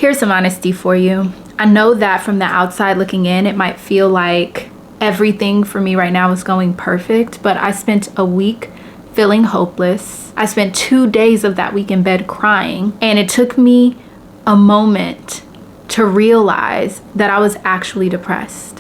Here's some honesty for you. I know that from the outside looking in, it might feel like everything for me right now is going perfect, but I spent a week feeling hopeless. I spent 2 days of that week in bed crying, and it took me a moment to realize that I was actually depressed.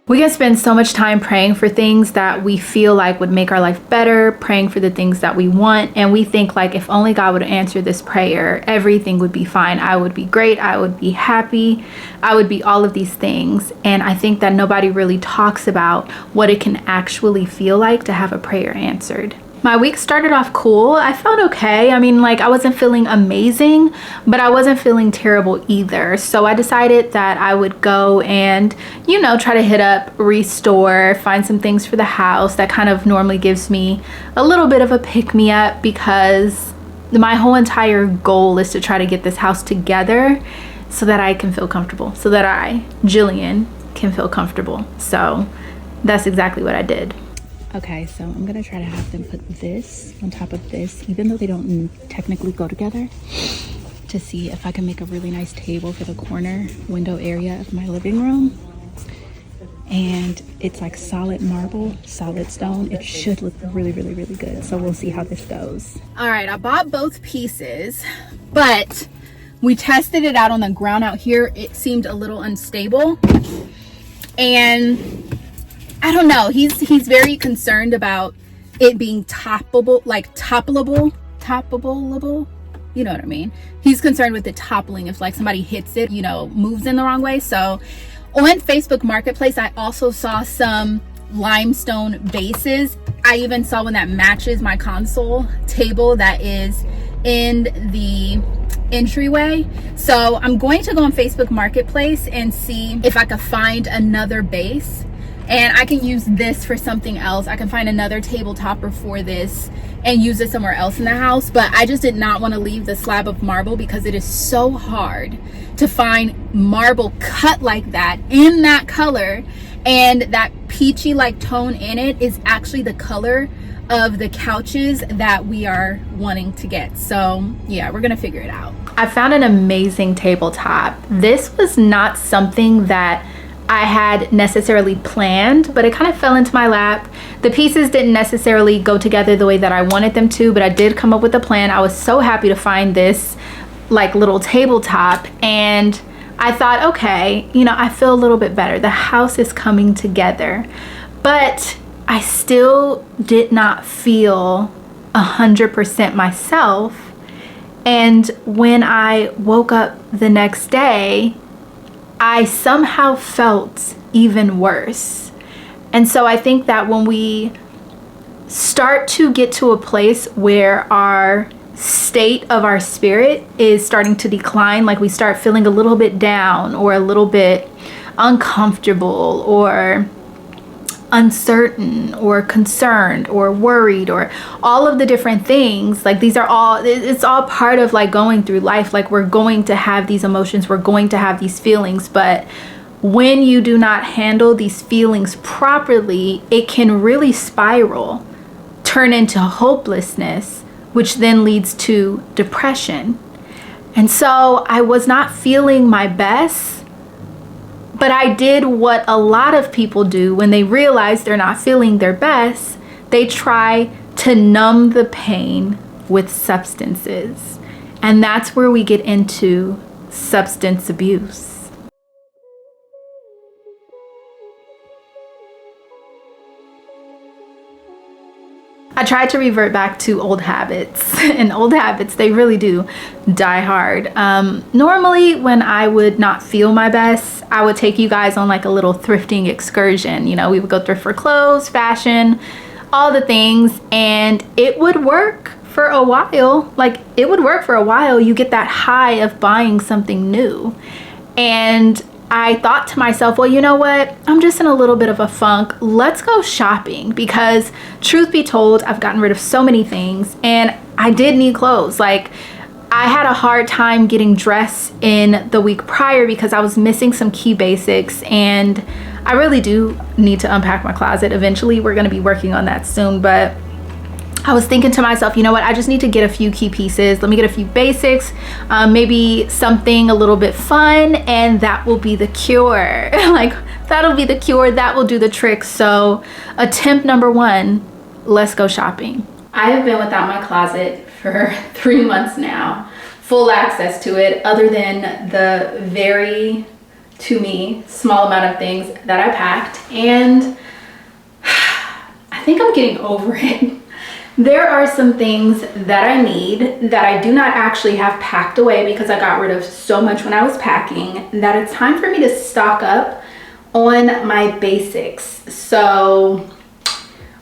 We can spend so much time praying for things that we feel like would make our life better, praying for the things that we want, and we think like, if only God would answer this prayer, everything would be fine. I would be great. I would be happy. I would be all of these things. And I think that nobody really talks about what it can actually feel like to have a prayer answered. My week started off cool. I felt okay. I mean, like, I wasn't feeling amazing, but I wasn't feeling terrible either. So I decided that I would go and, you know, try to hit up Restore, find some things for the house. That kind of normally gives me a little bit of a pick-me-up, because my whole entire goal is to try to get this house together so that I can feel comfortable, so that I, Jillian, can feel comfortable. So that's exactly what I did. Okay, so I'm gonna try to have them put this on top of this, even though they don't technically go together, to see if I can make a really nice table for the corner window area of my living room. And it's like solid marble, solid stone. It should look really, really, really good. So we'll see how this goes. All right, I bought both pieces, but we tested it out on the ground out here. It seemed a little unstable, and I don't know. He's very concerned about it being toppable. You know what I mean? He's concerned with it toppling if like somebody hits it, you know, moves in the wrong way. So on Facebook Marketplace, I also saw some limestone bases. I even saw one that matches my console table that is in the entryway. So I'm going to go on Facebook Marketplace and see if I could find another base. And I can use this for something else. I can find another table topper for this and use it somewhere else in the house. But I just did not want to leave the slab of marble, because it is so hard to find marble cut like that in that color. And that peachy like tone in it is actually the color of the couches that we are wanting to get. So yeah, we're gonna figure it out. I found an amazing tabletop. This was not something that I had necessarily planned, but it kind of fell into my lap. The pieces didn't necessarily go together the way that I wanted them to, but I did come up with a plan. I was so happy to find this like little tabletop, and I thought, okay, you know, I feel a little bit better. The house is coming together, but I still did not feel 100% myself. And when I woke up the next day, I somehow felt even worse. And so I think that when we start to get to a place where our state of our spirit is starting to decline, like we start feeling a little bit down or a little bit uncomfortable or uncertain or concerned or worried or all of the different things, like these are all, it's all part of like going through life. Like we're going to have these emotions, we're going to have these feelings, but when you do not handle these feelings properly, it can really spiral, turn into hopelessness, which then leads to depression. And so I was not feeling my best. But I did what a lot of people do when they realize they're not feeling their best. They try to numb the pain with substances. And that's where we get into substance abuse. I tried to revert back to old habits, and old habits, they really do die hard. Normally when I would not feel my best, I would take you guys on like a little thrifting excursion. You know, we would go thrift for clothes, fashion, all the things, and it would work for a while. Like it would work for a while. You get that high of buying something new. And I thought to myself, well, you know what? I'm just in a little bit of a funk. Let's go shopping, because truth be told, I've gotten rid of so many things and I did need clothes. Like I had a hard time getting dressed in the week prior because I was missing some key basics, and I really do need to unpack my closet eventually. We're gonna be working on that soon, but I was thinking to myself, you know what, I just need to get a few key pieces. Let me get a few basics, maybe something a little bit fun, and that will be the cure. Like, that'll be the cure, that will do the trick. So attempt number one, let's go shopping. I have been without my closet for 3 months now, full access to it, other than the very, to me, small amount of things that I packed, and I think I'm getting over it. There are some things that I need that I do not actually have packed away because I got rid of so much when I was packing, that it's time for me to stock up on my basics. So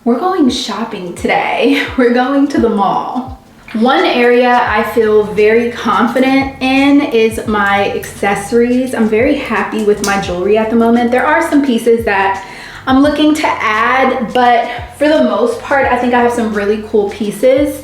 we're going shopping today. We're going to the mall. One area I feel very confident in is my accessories. I'm very happy with my jewelry at the moment. There are some pieces that I'm looking to add, but for the most part, I think I have some really cool pieces.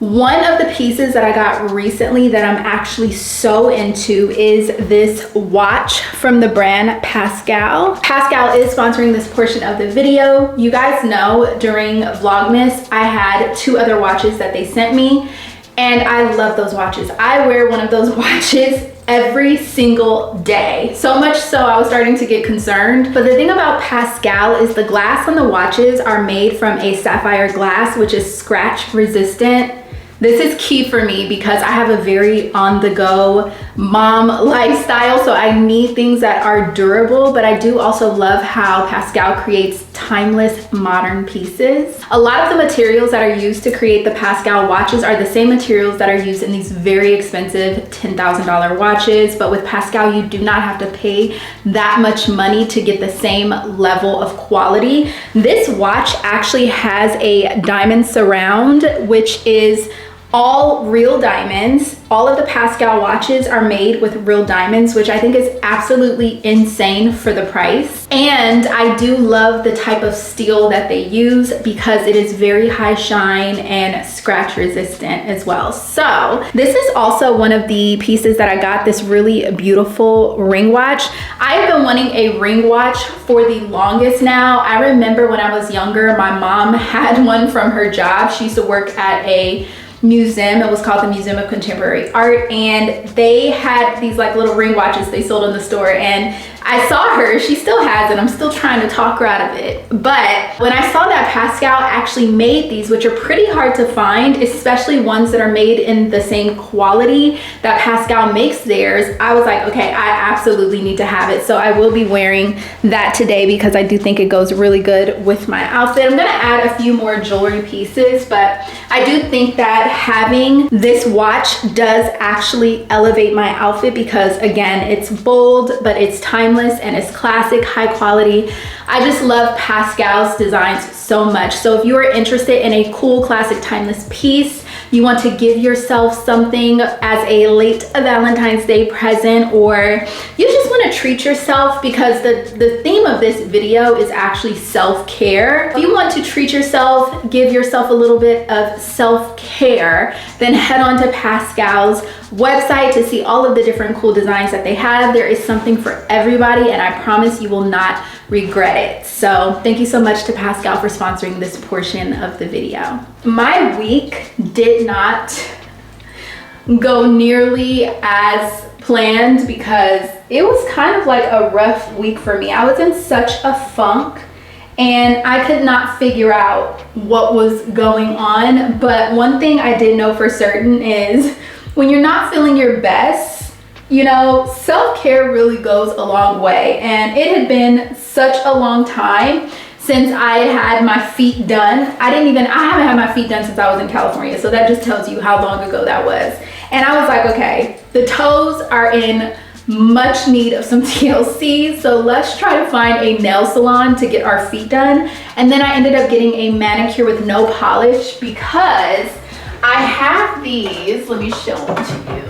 One of the pieces that I got recently that I'm actually so into is this watch from the brand Pascal. Pascal is sponsoring this portion of the video. You guys know during Vlogmas, I had 2 other watches that they sent me, and I love those watches. I wear one of those watches every single day. So much so I was starting to get concerned. But the thing about Pascal is the glass on the watches are made from a sapphire glass, which is scratch resistant. This is key for me because I have a very on-the-go mom lifestyle, so I need things that are durable, but I do also love how Pascal creates timeless modern pieces. A lot of the materials that are used to create the Pascal watches are the same materials that are used in these very expensive $10,000 watches, but with Pascal you do not have to pay that much money to get the same level of quality. This watch actually has a diamond surround, which is all real diamonds. All of the Pascal watches are made with real diamonds, which I think is absolutely insane for the price. And I do love the type of steel that they use because it is very high shine and scratch resistant as well. So this is also one of the pieces that I got, this really beautiful ring watch. I've been wanting a ring watch for the longest now. I remember when I was younger, my mom had one from her job. She used to work at a museum. It was called the Museum of Contemporary Art, and they had these like little ring watches they sold in the store, and I saw her, she still has it. I'm still trying to talk her out of it. But when I saw that Pascal actually made these, which are pretty hard to find, especially ones that are made in the same quality that Pascal makes theirs, I was like, okay, I absolutely need to have it. So I will be wearing that today because I do think it goes really good with my outfit. I'm gonna add a few more jewelry pieces, but I do think that having this watch does actually elevate my outfit because again, it's bold, but it's timeless and it's classic, high quality. I just love Pascal's designs so much. So if you are interested in a cool, classic, timeless piece, you want to give yourself something as a late Valentine's Day present, or you just want to treat yourself, because the theme of this video is actually self-care. If you want to treat yourself, give yourself a little bit of self-care, then head on to Pascal's website to see all of the different cool designs that they have. There is something for everybody, and I promise you will not regret it. So thank you so much to Pascal for sponsoring this portion of the video. My week did not go nearly as planned because it was kind of like a rough week for me. I was in such a funk and I could not figure out what was going on. But one thing I did know for certain is when you're not feeling your best, you know, self-care really goes a long way. And it had been such a long time since I had my feet done. I haven't had my feet done since I was in California. So that just tells you how long ago that was. And I was like, okay, the toes are in much need of some TLC. So let's try to find a nail salon to get our feet done. And then I ended up getting a manicure with no polish because I have these, let me show them to you.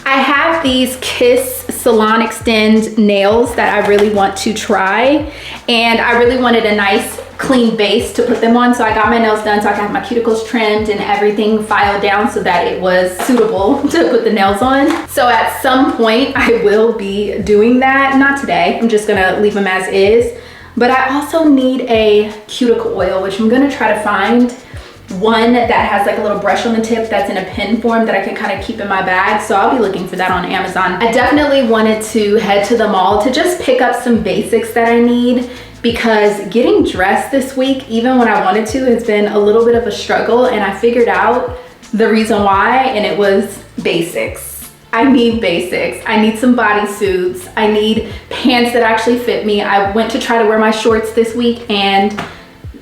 I have these Kiss Salon Extend nails that I really want to try, and I really wanted a nice clean base to put them on. So I got my nails done so I could have my cuticles trimmed and everything filed down so that it was suitable to put the nails on. So at some point I will be doing that. Not today, I'm just gonna leave them as is. But I also need a cuticle oil, which I'm gonna try to find one that has like a little brush on the tip that's in a pen form that I can kind of keep in my bag. So I'll be looking for that on Amazon. I definitely wanted to head to the mall to just pick up some basics that I need, because getting dressed this week, even when I wanted to, has been a little bit of a struggle, and I figured out the reason why, and it was basics. I need basics. I need some bodysuits. I need pants that actually fit me. I went to try to wear my shorts this week and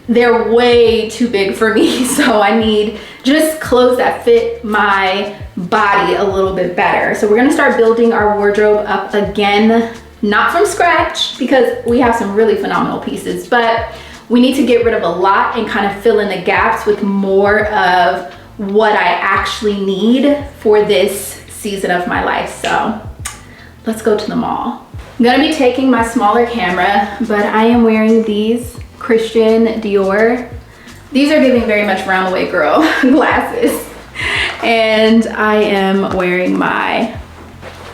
they're way too big for me. So I need just clothes that fit my body a little bit better. So we're gonna start building our wardrobe up again, not from scratch, because we have some really phenomenal pieces, but we need to get rid of a lot and kind of fill in the gaps with more of what I actually need for this season of my life. So let's go to the mall. I'm gonna be taking my smaller camera, but I am wearing these Christian Dior. These are giving very much round the way girl glasses. And I am wearing my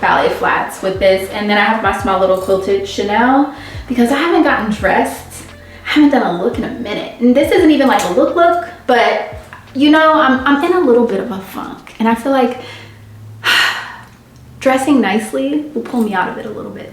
ballet flats with this. And then I have my small little quilted Chanel, because I haven't gotten dressed. I haven't done a look in a minute. And this isn't even like a look, but you know, I'm in a little bit of a funk. And I feel like dressing nicely will pull me out of it a little bit.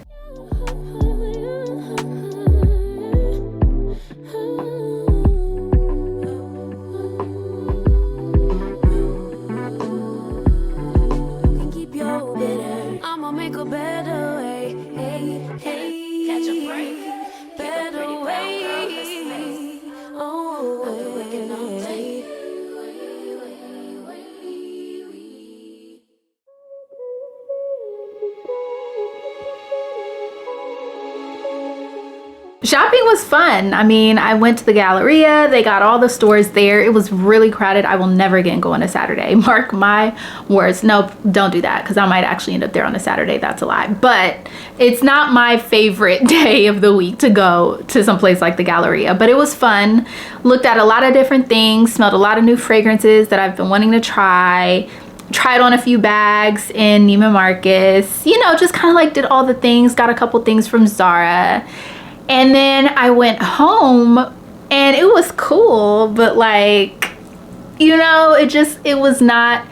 Shopping was fun. I mean, I went to the Galleria. They got all the stores there. It was really crowded. I will never again go on a Saturday. Mark my words. Nope, don't do that, because I might actually end up there on a Saturday. That's a lie. But it's not my favorite day of the week to go to some place like the Galleria. But it was fun. Looked at a lot of different things. Smelled a lot of new fragrances that I've been wanting to try. Tried on a few bags in Neiman Marcus. You know, just kind of like did all the things. Got a couple things from Zara. And then I went home and it was cool, but like, you know, it was not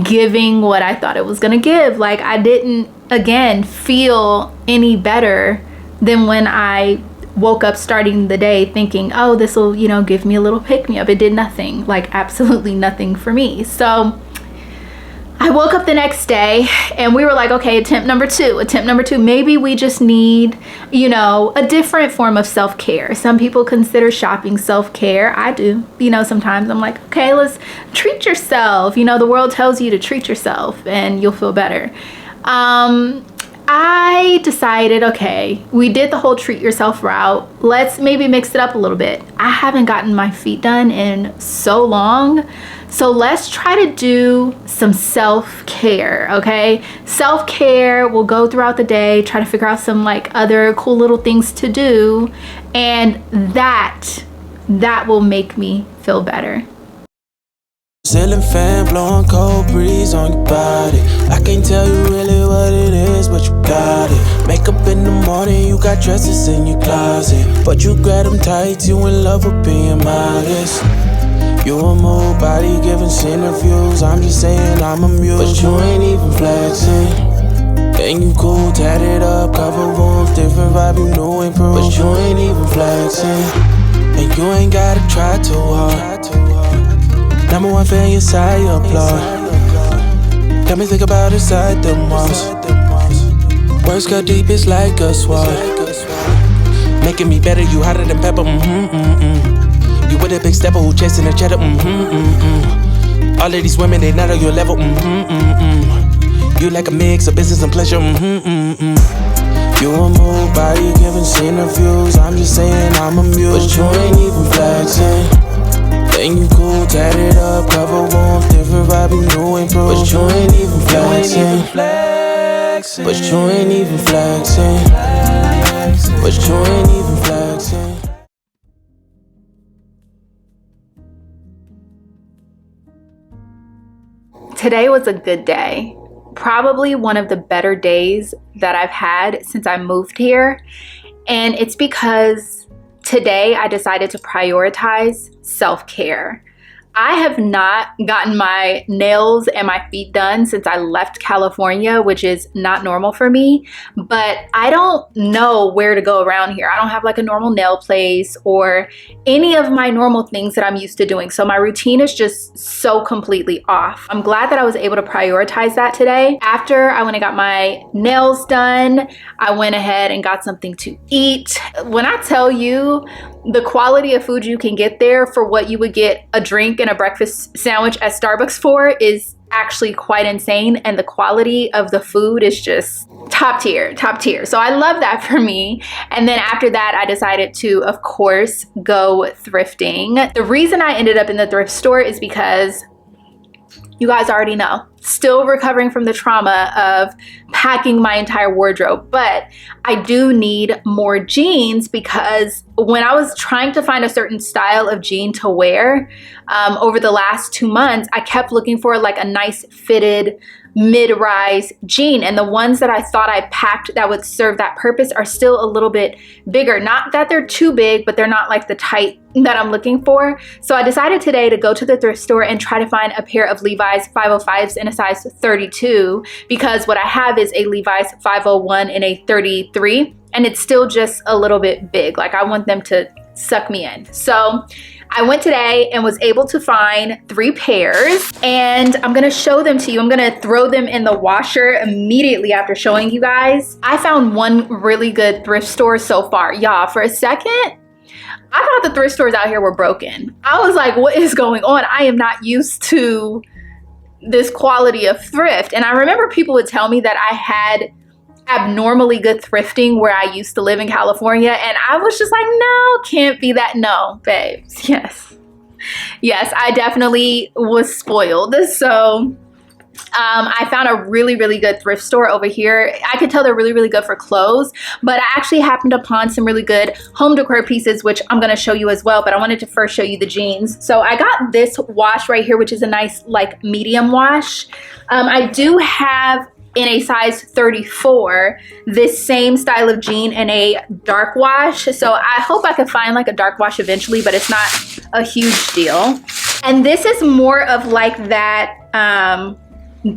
giving what I thought it was gonna give. Like, I didn't, again, feel any better than when I woke up starting the day thinking, oh, this will, you know, give me a little pick-me-up. It did nothing, like absolutely nothing for me. So I woke up the next day and we were like, okay, attempt number two. Maybe we just need, you know, a different form of self-care. Some people consider shopping self-care. I do. You know, sometimes I'm like, okay, let's treat yourself. You know, the world tells you to treat yourself and you'll feel better. I decided, okay, we did the whole treat yourself route. Let's maybe mix it up a little bit. I haven't gotten my feet done in so long. So let's try to do some self-care, okay? Self-care, we'll go throughout the day, try to figure out some like other cool little things to do. And that will make me feel better. Ceiling fan blowing cold breeze on your body. I can't tell you really what it is, but you got it. Makeup in the morning, you got dresses in your closet, but you grab them tight, you in love with being modest. You a move body giving interviews, I'm just saying I'm amused, but you ain't even flexing. And you cool, tatted up, cover wounds, different vibe, you new improved, but you ain't even flexing. And you ain't gotta try too hard. Number one fan, your side, you applaud. Got me think about inside the walls. Words cut deep, it's like a sword. Making me better, you hotter than pepper, You with a big stepper who chasing the cheddar, All of these women, they not on your level, You like a mix of business and pleasure, You a move body giving interviews, I'm just saying I'm amused, but you ain't even flexing. And you cool, tatted up, cover wounds, different vibe, you new improved, but you ain't even flexing. But you ain't even flexing. But you ain't even flexing. Today was a good day. Probably one of the better days that I've had since I moved here. And it's because today I decided to prioritize self-care. I have not gotten my nails and my feet done since I left California, which is not normal for me, but I don't know where to go around here. I don't have like a normal nail place or any of my normal things that I'm used to doing. So my routine is just so completely off. I'm glad that I was able to prioritize that today. After I went and got my nails done, I went ahead and got something to eat. When I tell you the quality of food you can get there for what you would get a drink and a breakfast sandwich at Starbucks for is actually quite insane, and the quality of the food is just top tier, top tier. So I love that for me. And then after that, I decided to, of course, go thrifting. The reason I ended up in the thrift store is because you guys already know, still recovering from the trauma of packing my entire wardrobe, but I do need more jeans because when I was trying to find a certain style of jean to wear over the last 2 months, I kept looking for like a nice fitted mid-rise jean, and the ones that I thought I packed that would serve that purpose are still a little bit bigger. Not that they're too big, but they're not like the tight that I'm looking for. So I decided today to go to the thrift store and try to find a pair of Levi's 505s in a size 32, because what I have is a Levi's 501 in a 33, and it's still just a little bit big. Like I want them to suck me in. So I went today and was able to find 3 pairs, and I'm gonna show them to you. I'm gonna throw them in the washer immediately after showing you guys. I found one really good thrift store so far. Y'all, for a second, I thought the thrift stores out here were broken. I was like, what is going on? I am not used to this quality of thrift. And I remember people would tell me that I had abnormally good thrifting where I used to live in California, and I was just like, no, can't be that. No, babes, yes, I definitely was spoiled. So I found a really, really good thrift store over here. I could tell they're really, really good for clothes, but I actually happened upon some really good home decor pieces, which I'm going to show you as well, but I wanted to first show you the jeans. So I got this wash right here, which is a nice like medium wash. I do have in a size 34 this same style of jean in a dark wash, so I hope I can find like a dark wash eventually, but it's not a huge deal. And this is more of like that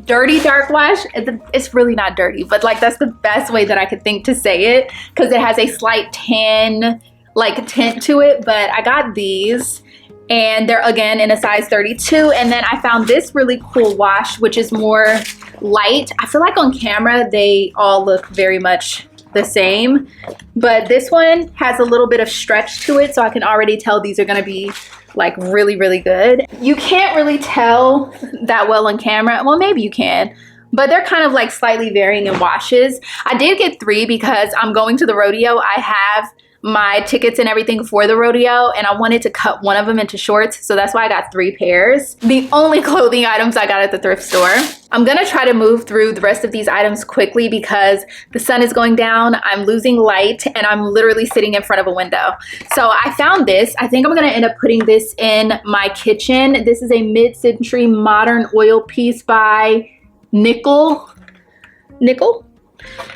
dirty dark wash. It's really not dirty, but like that's the best way that I could think to say it, because it has a slight tan like tint to it. But I got these, and they're again in a size 32. And then I found this really cool wash, which is more light. I feel like on camera they all look very much the same, but this one has a little bit of stretch to it, so I can already tell these are going to be like really, really good. You can't really tell that well on camera. Well, maybe you can, but they're kind of like slightly varying in washes. I did get 3 because I'm going to the rodeo. I have my tickets and everything for the rodeo, and I wanted to cut one of them into shorts, so that's why I got 3 pairs. The only clothing items I got at the thrift store. I'm gonna try to move through the rest of these items quickly because the sun is going down, I'm losing light, and I'm literally sitting in front of a window. So I found this. I think I'm gonna end up putting this in my kitchen. This is a mid-century modern oil piece by Nickel.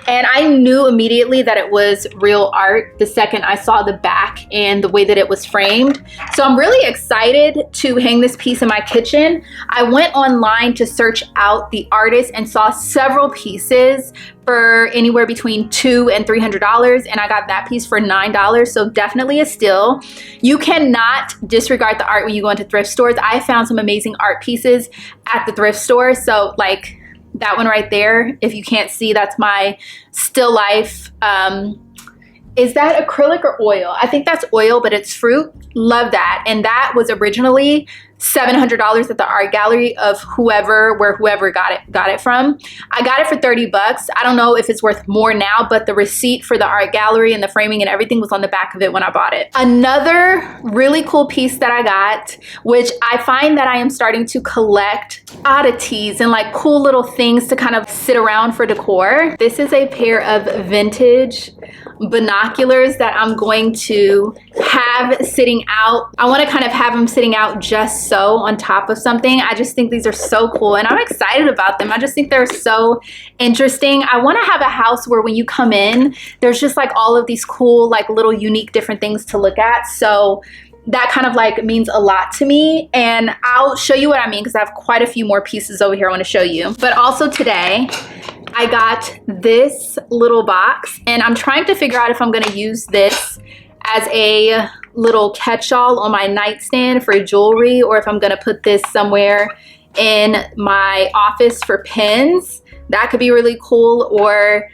And I knew immediately that it was real art the second I saw the back and the way that it was framed. So I'm really excited to hang this piece in my kitchen. I went online to search out the artist and saw several pieces for anywhere between $200 and $300, and I got that piece for $9, so definitely a steal. You cannot disregard the art when you go into thrift stores. I found some amazing art pieces at the thrift store, so like that one right there, if you can't see, that's my still life. Is that acrylic or oil? I think that's oil, but it's fruit. Love that. And that was originally $700 at the art gallery of whoever got it from. I got it for 30 bucks. I don't know if it's worth more now, but the receipt for the art gallery and the framing and everything was on the back of it when I bought it. Another really cool piece that I got, which I find that I am starting to collect oddities and like cool little things to kind of sit around for decor. This is a pair of vintage binoculars that I'm going to have sitting out. I want to kind of have them sitting out just sew on top of something. I just think these are so cool and I'm excited about them. I just think they're so interesting. I want to have a house where when you come in, there's just like all of these cool, like little unique different things to look at. So that kind of like means a lot to me, and I'll show you what I mean because I have quite a few more pieces over here I want to show you. But also today I got this little box and I'm trying to figure out if I'm going to use this as a little catch-all on my nightstand for jewelry, or if I'm going to put this somewhere in my office for pins. That could be really cool, or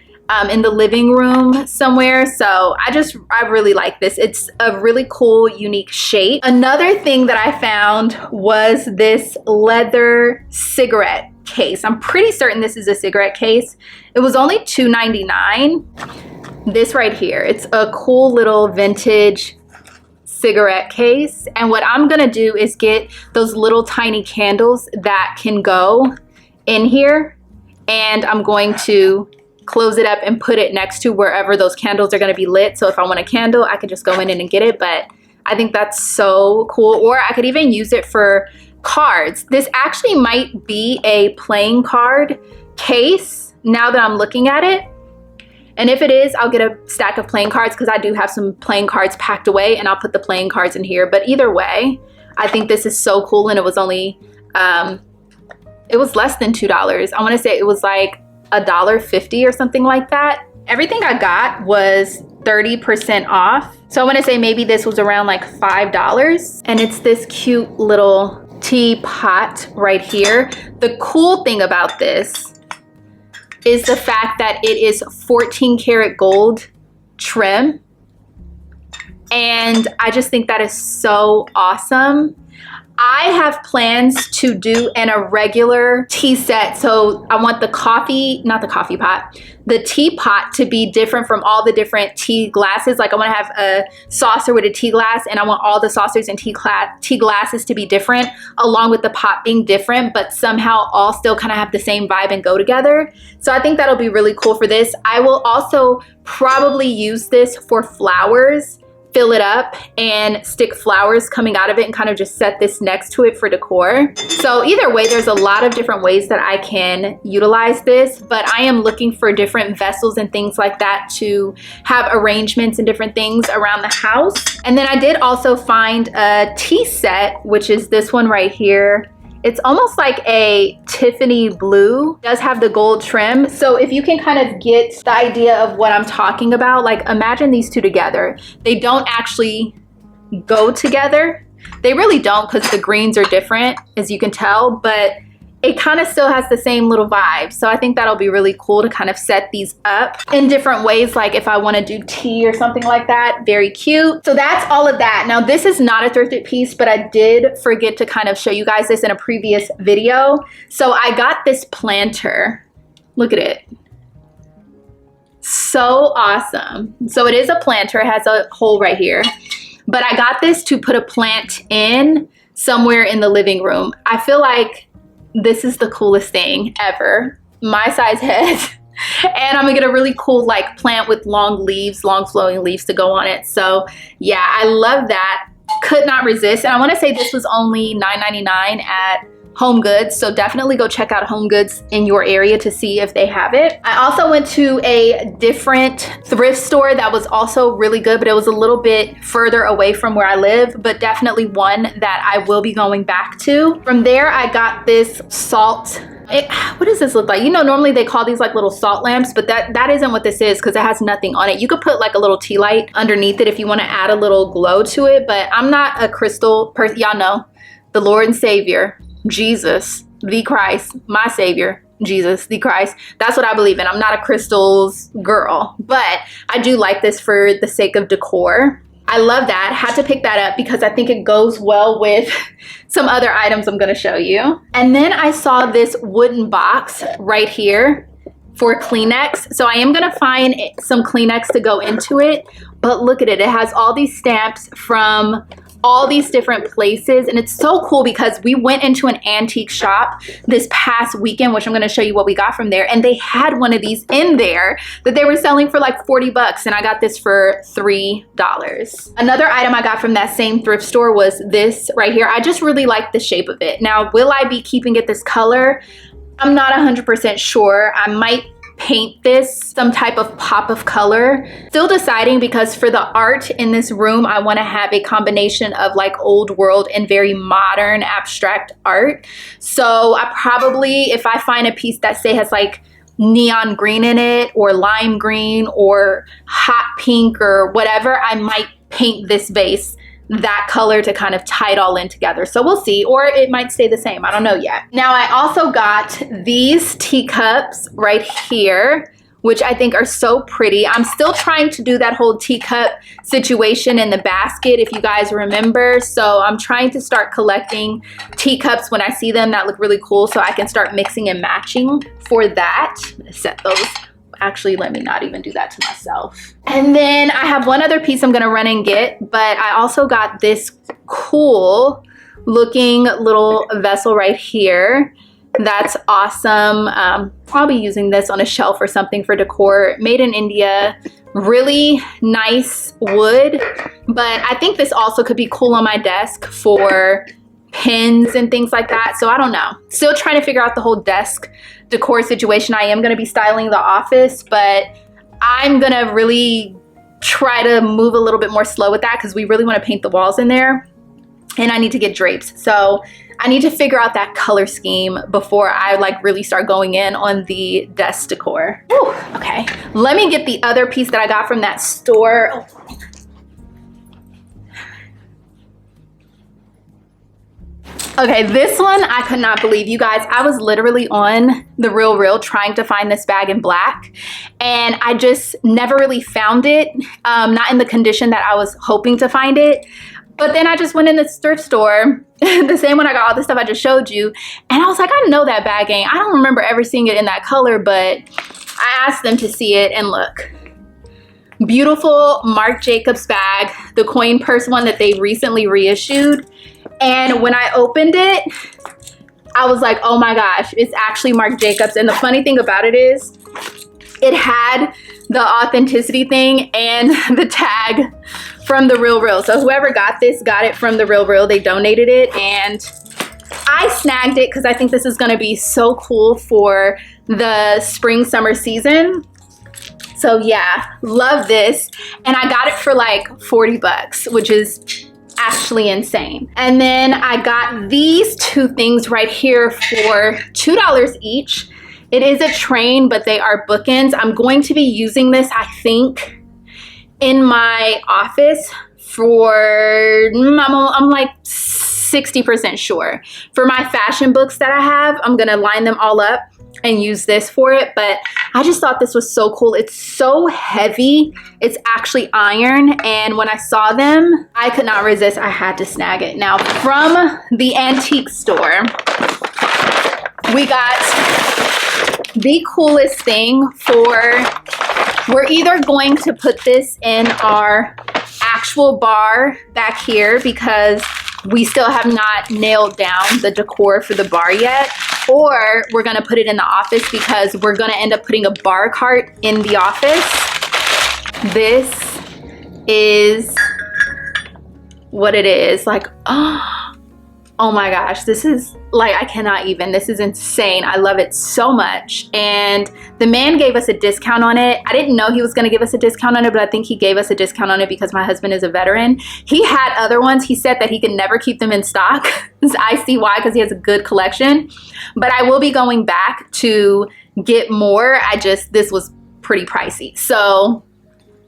in the living room somewhere. So I really like this. It's a really cool, unique shape. Another thing that I found was this leather cigarette case. I'm pretty certain this is a cigarette case. It was only $2.99. This right here, it's a cool little vintage cigarette case. And what I'm gonna do is get those little tiny candles that can go in here, and I'm going to close it up and put it next to wherever those candles are going to be lit. So if I want a candle, I could just go in and get it. But I think that's so cool. Or I could even use it for cards. This actually might be a playing card case now that I'm looking at it. And if it is, I'll get a stack of playing cards because I do have some playing cards packed away, and I'll put the playing cards in here. But either way, I think this is so cool. And it was only, it was less than $2. I want to say it was like $1.50 or something like that. Everything I got was 30% off. So I want to say maybe this was around like $5. And it's this cute little teapot right here. The cool thing about this is the fact that it is 14 karat gold trim. And I just think that is so awesome. I have plans to do an irregular tea set. So I want the the teapot to be different from all the different tea glasses. Like I want to have a saucer with a tea glass, and I want all the saucers and tea glasses to be different, along with the pot being different, but somehow all still kind of have the same vibe and go together. So I think that'll be really cool for this. I will also probably use this for flowers, fill it up and stick flowers coming out of it and kind of just set this next to it for decor. So either way, there's a lot of different ways that I can utilize this, but I am looking for different vessels and things like that to have arrangements and different things around the house. And then I did also find a tea set, which is this one right here. It's almost like a Tiffany blue. It does have the gold trim. So if you can kind of get the idea of what I'm talking about, like imagine these two together. They don't actually go together. They really don't, because the greens are different, as you can tell, but it kind of still has the same little vibe. So I think that'll be really cool to kind of set these up in different ways. Like if I want to do tea or something like that, very cute. So that's all of that. Now this is not a thrifted piece, but I did forget to kind of show you guys this in a previous video. So I got this planter. Look at it. So awesome. So it is a planter. It has a hole right here, but I got this to put a plant in somewhere in the living room. I feel like this is the coolest thing ever. My size head. And I'm gonna get a really cool like plant with long leaves, long flowing leaves to go on it. So yeah, I love that. Could not resist. And I want to say this was only $9.99 at Home Goods. So definitely go check out Home Goods in your area to see if they have it. I also went to a different thrift store that was also really good, but it was a little bit further away from where I live, but definitely one that I will be going back to. From there, I got this salt. What does this look like? You know, normally they call these like little salt lamps, but that isn't what this is because it has nothing on it. You could put like a little tea light underneath it if you want to add a little glow to it, but I'm not a crystal person. Y'all know, the Lord and Savior, Jesus, the Christ, my Savior, Jesus, the Christ. That's what I believe in. I'm not a crystals girl, but I do like this for the sake of decor. I love that. Had to pick that up because I think it goes well with some other items I'm going to show you. And then I saw this wooden box right here for Kleenex. So I am going to find some Kleenex to go into it, but look at it. It has all these stamps from all these different places, and it's so cool because we went into an antique shop this past weekend, which I'm going to show you what we got from there, and they had one of these in there that they were selling for like 40 bucks, and I got this for $3. Another item I got from that same thrift store was this right here. I just really like the shape of it. Now, will I be keeping it this color? I'm not 100% sure. I might paint this some type of pop of color. Still deciding, because for the art in this room, I want to have a combination of like old world and very modern abstract art. So I probably, if I find a piece that say has like neon green in it or lime green or hot pink or whatever, I might paint this vase that color to kind of tie it all in together. So we'll see, or it might stay the same. I don't know yet. Now, I also got these teacups right here, which I think are so pretty. I'm still trying to do that whole teacup situation in the basket, if you guys remember. So I'm trying to start collecting teacups when I see them that look really cool, so I can start mixing and matching for that. Set those. Actually, let me not even do that to myself. And then I have one other piece I'm gonna run and get, but I also got this cool looking little vessel right here. That's awesome. I'll be using this on a shelf or something for decor. Made in India, really nice wood, but I think this also could be cool on my desk for pins and things like that. So I don't know. Still trying to figure out the whole desk decor situation. I am going to be styling the office, but I'm going to really try to move a little bit more slow with that because we really want to paint the walls in there, and I need to get drapes. So I need to figure out that color scheme before I like really start going in on the desk decor. Whew, okay, let me get the other piece that I got from that store. Oh. Okay, this one I could not believe, you guys. I was literally on the Real trying to find this bag in black, and I just never really found it, not in the condition that I was hoping to find it. But then I just went in this thrift store, the same one I got all the stuff I just showed you, and I was like, I know that bag ain't, I don't remember ever seeing it in that color, but I asked them to see it, and look. Beautiful Marc Jacobs bag, the coin purse one that they recently reissued. And when I opened it, I was like, oh my gosh, it's actually Marc Jacobs. And the funny thing about it is, it had the authenticity thing and the tag from the Real. So whoever got this got it from the Real. They donated it, and I snagged it because I think this is going to be so cool for the spring summer season. So yeah, love this. And I got it for like 40 bucks, which is actually insane. And then I got these two things right here for $2 each. It is a train, but they are bookends. I'm going to be using this, I think, in my office for, I'm like 60% sure. For my fashion books that I have, I'm gonna line them all up and use this for it. But I just thought this was so cool. It's so heavy. It's actually iron, and when I saw them, I could not resist. I had to snag it. Now, from the antique store, we got the coolest thing for, we're either going to put this in our actual bar back here because we still have not nailed down the decor for the bar yet, or we're gonna put it in the office because we're gonna end up putting a bar cart in the office. This is what it is. Like, oh my gosh, this is like, I cannot even, this is insane. I love it so much. And the man gave us a discount on it. I didn't know he was gonna give us a discount on it, but I think he gave us a discount on it because my husband is a veteran. He had other ones. He said that he could never keep them in stock. I see why, because he has a good collection. But I will be going back to get more. This was pretty pricey. So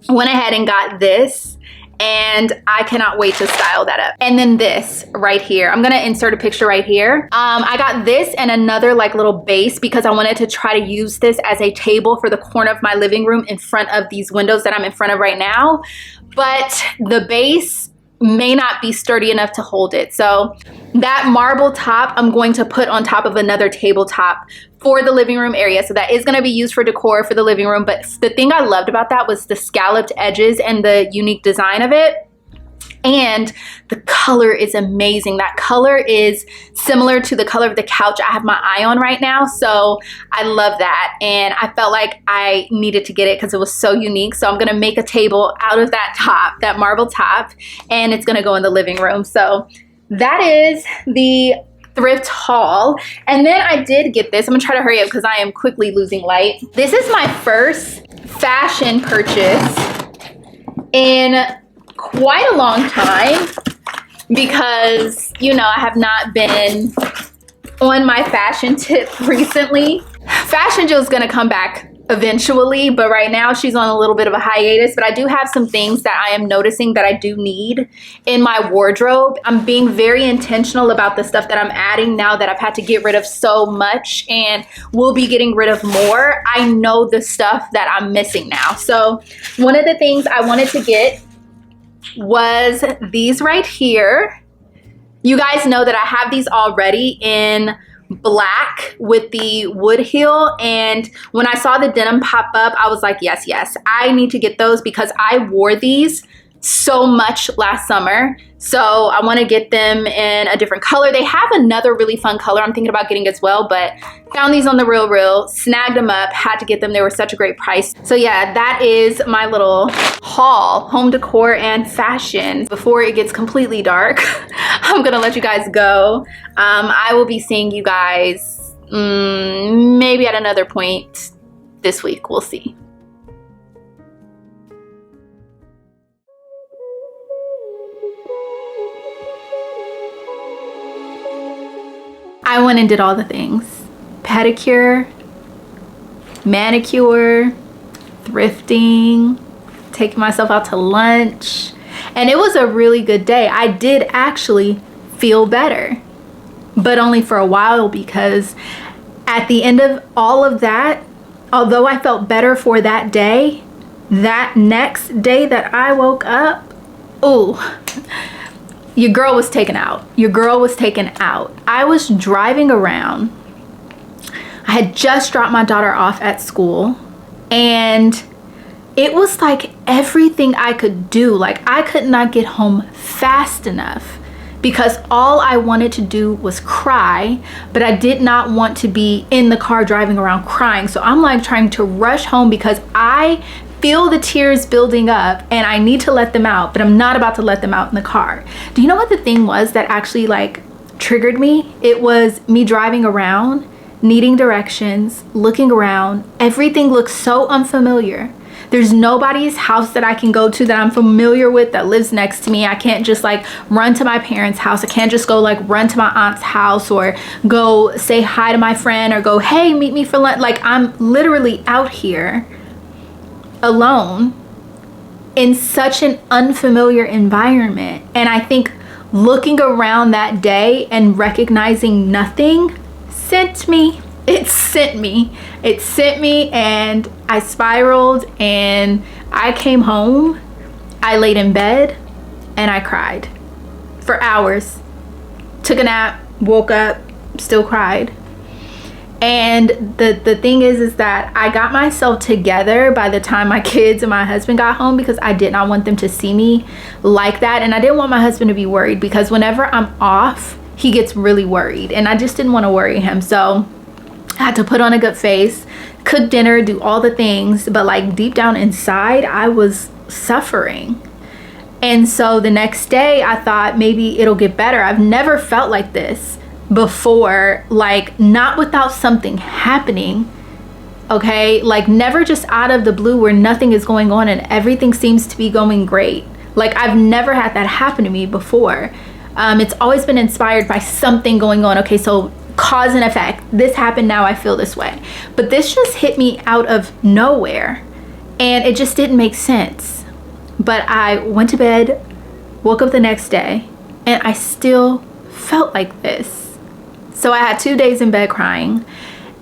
I went ahead and got this, and I cannot wait to style that up. And then this right here, I'm gonna insert a picture right here. I got this and another like little base because I wanted to try to use this as a table for the corner of my living room in front of these windows that I'm in front of right now. But the base may not be sturdy enough to hold it. So that marble top I'm going to put on top of another tabletop for the living room area. So that is gonna be used for decor for the living room. But the thing I loved about that was the scalloped edges and the unique design of it. And the color is amazing. That color is similar to the color of the couch I have my eye on right now. So I love that. And I felt like I needed to get it because it was so unique. So I'm gonna make a table out of that top, that marble top, and it's gonna go in the living room. So that is the thrift haul. And then I did get this. I'm gonna try to hurry up because I am quickly losing light. This is my first fashion purchase in quite a long time because, you know, I have not been on my fashion tip recently. Fashion Jill's gonna come back eventually, but right now she's on a little bit of a hiatus. But I do have some things that I am noticing that I do need in my wardrobe. I'm being very intentional about the stuff that I'm adding now that I've had to get rid of so much and will be getting rid of more. I know the stuff that I'm missing now. So one of the things I wanted to get was these right here. You guys know that I have these already in black with the wood heel, and when I saw the denim pop up, I was like, yes, I need to get those because I wore these so much last summer. So I want to get them in a different color. They have another really fun color I'm thinking about getting as well, but found these on the real, snagged them up, had to get them. They were such a great price. So yeah, that is my little haul, home decor and fashion. Before it gets completely dark, I'm gonna let you guys go. I will be seeing you guys maybe at another point this week. We'll see. I went and did all the things. Pedicure, manicure, thrifting, taking myself out to lunch. And it was a really good day. I did actually feel better, but only for a while, because at the end of all of that, although I felt better for that day, that next day that I woke up, ooh, your girl was taken out. Your girl was taken out. I was driving around. I had just dropped my daughter off at school, and it was like everything I could do. Like, I could not get home fast enough because all I wanted to do was cry, but I did not want to be in the car driving around crying. So I'm like trying to rush home because I feel the tears building up and I need to let them out, but I'm not about to let them out in the car. Do you know what the thing was that actually like triggered me? It was me driving around, needing directions, looking around. Everything looks so unfamiliar. There's nobody's house that I can go to that I'm familiar with that lives next to me. I can't just like run to my parents' house. I can't just go like run to my aunt's house or go say hi to my friend or go, hey, meet me for lunch. Like, I'm literally out here alone in such an unfamiliar environment. And I think looking around that day and recognizing nothing sent me. It sent me, and I spiraled and I came home. I laid in bed and I cried for hours. Took a nap, woke up, still cried. And the thing is that I got myself together by the time my kids and my husband got home, because I did not want them to see me like that. And I didn't want my husband to be worried, because whenever I'm off, he gets really worried, and I just didn't want to worry him. So I had to put on a good face, cook dinner, do all the things, but like deep down inside, I was suffering. And so the next day I thought maybe it'll get better. I've never felt like this before, like not without something happening, okay? Like never just out of the blue where nothing is going on and everything seems to be going great. Like I've never had that happen to me before. It's always been inspired by something going on. Okay, so cause and effect. This happened, now I feel this way. But this just hit me out of nowhere and it just didn't make sense. But I went to bed, woke up the next day, and I still felt like this. So I had 2 days in bed crying,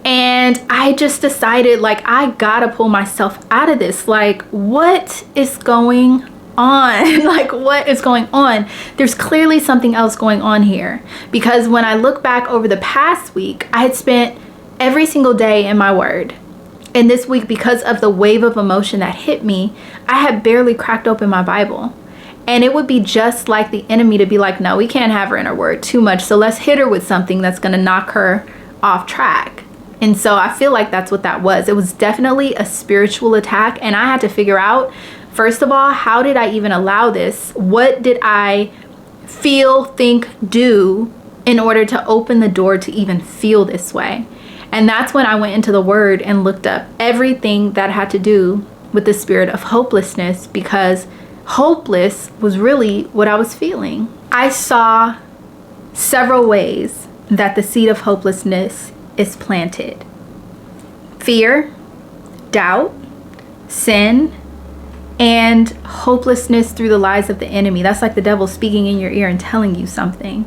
and I just decided, like, I gotta pull myself out of this. Like, what is going on? Like, what is going on? There's clearly something else going on here, because when I look back over the past week, I had spent every single day in my word. And this week, because of the wave of emotion that hit me, I had barely cracked open my Bible. And it would be just like the enemy to be like, no, we can't have her in her word too much. So let's hit her with something that's going to knock her off track. And so I feel like that's what that was. It was definitely a spiritual attack. And I had to figure out, first of all, how did I even allow this? What did I feel, think, do in order to open the door to even feel this way? And that's when I went into the word and looked up everything that had to do with the spirit of hopelessness, because hopeless was really what I was feeling. I saw several ways that the seed of hopelessness is planted. Fear, doubt, sin, and hopelessness through the lies of the enemy. That's like the devil speaking in your ear and telling you something.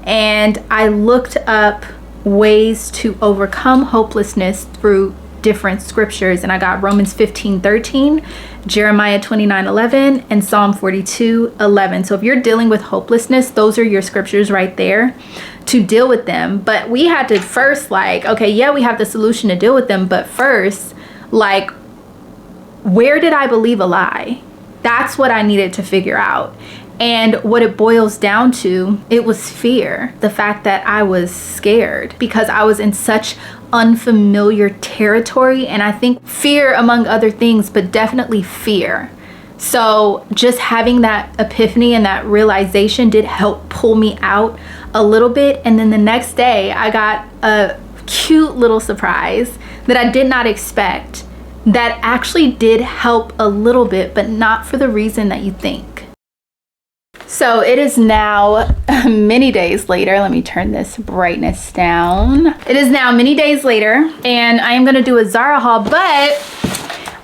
And I looked up ways to overcome hopelessness through different scriptures, and I got Romans 15:13, Jeremiah 29:11, and Psalm 42:11. So if you're dealing with hopelessness, those are your scriptures right there to deal with them. But we had to first, like, okay, yeah, we have the solution to deal with them, but first, like, where did I believe a lie? That's what I needed to figure out. And what it boils down to, it was fear. The fact that I was scared because I was in such unfamiliar territory. And I think fear among other things, but definitely fear. So just having that epiphany and that realization did help pull me out a little bit. And then the next day I got a cute little surprise that I did not expect that actually did help a little bit, but not for the reason that you think. So it is now many days later. Let me turn this brightness down. It is now many days later, and I am going to do a Zara haul, but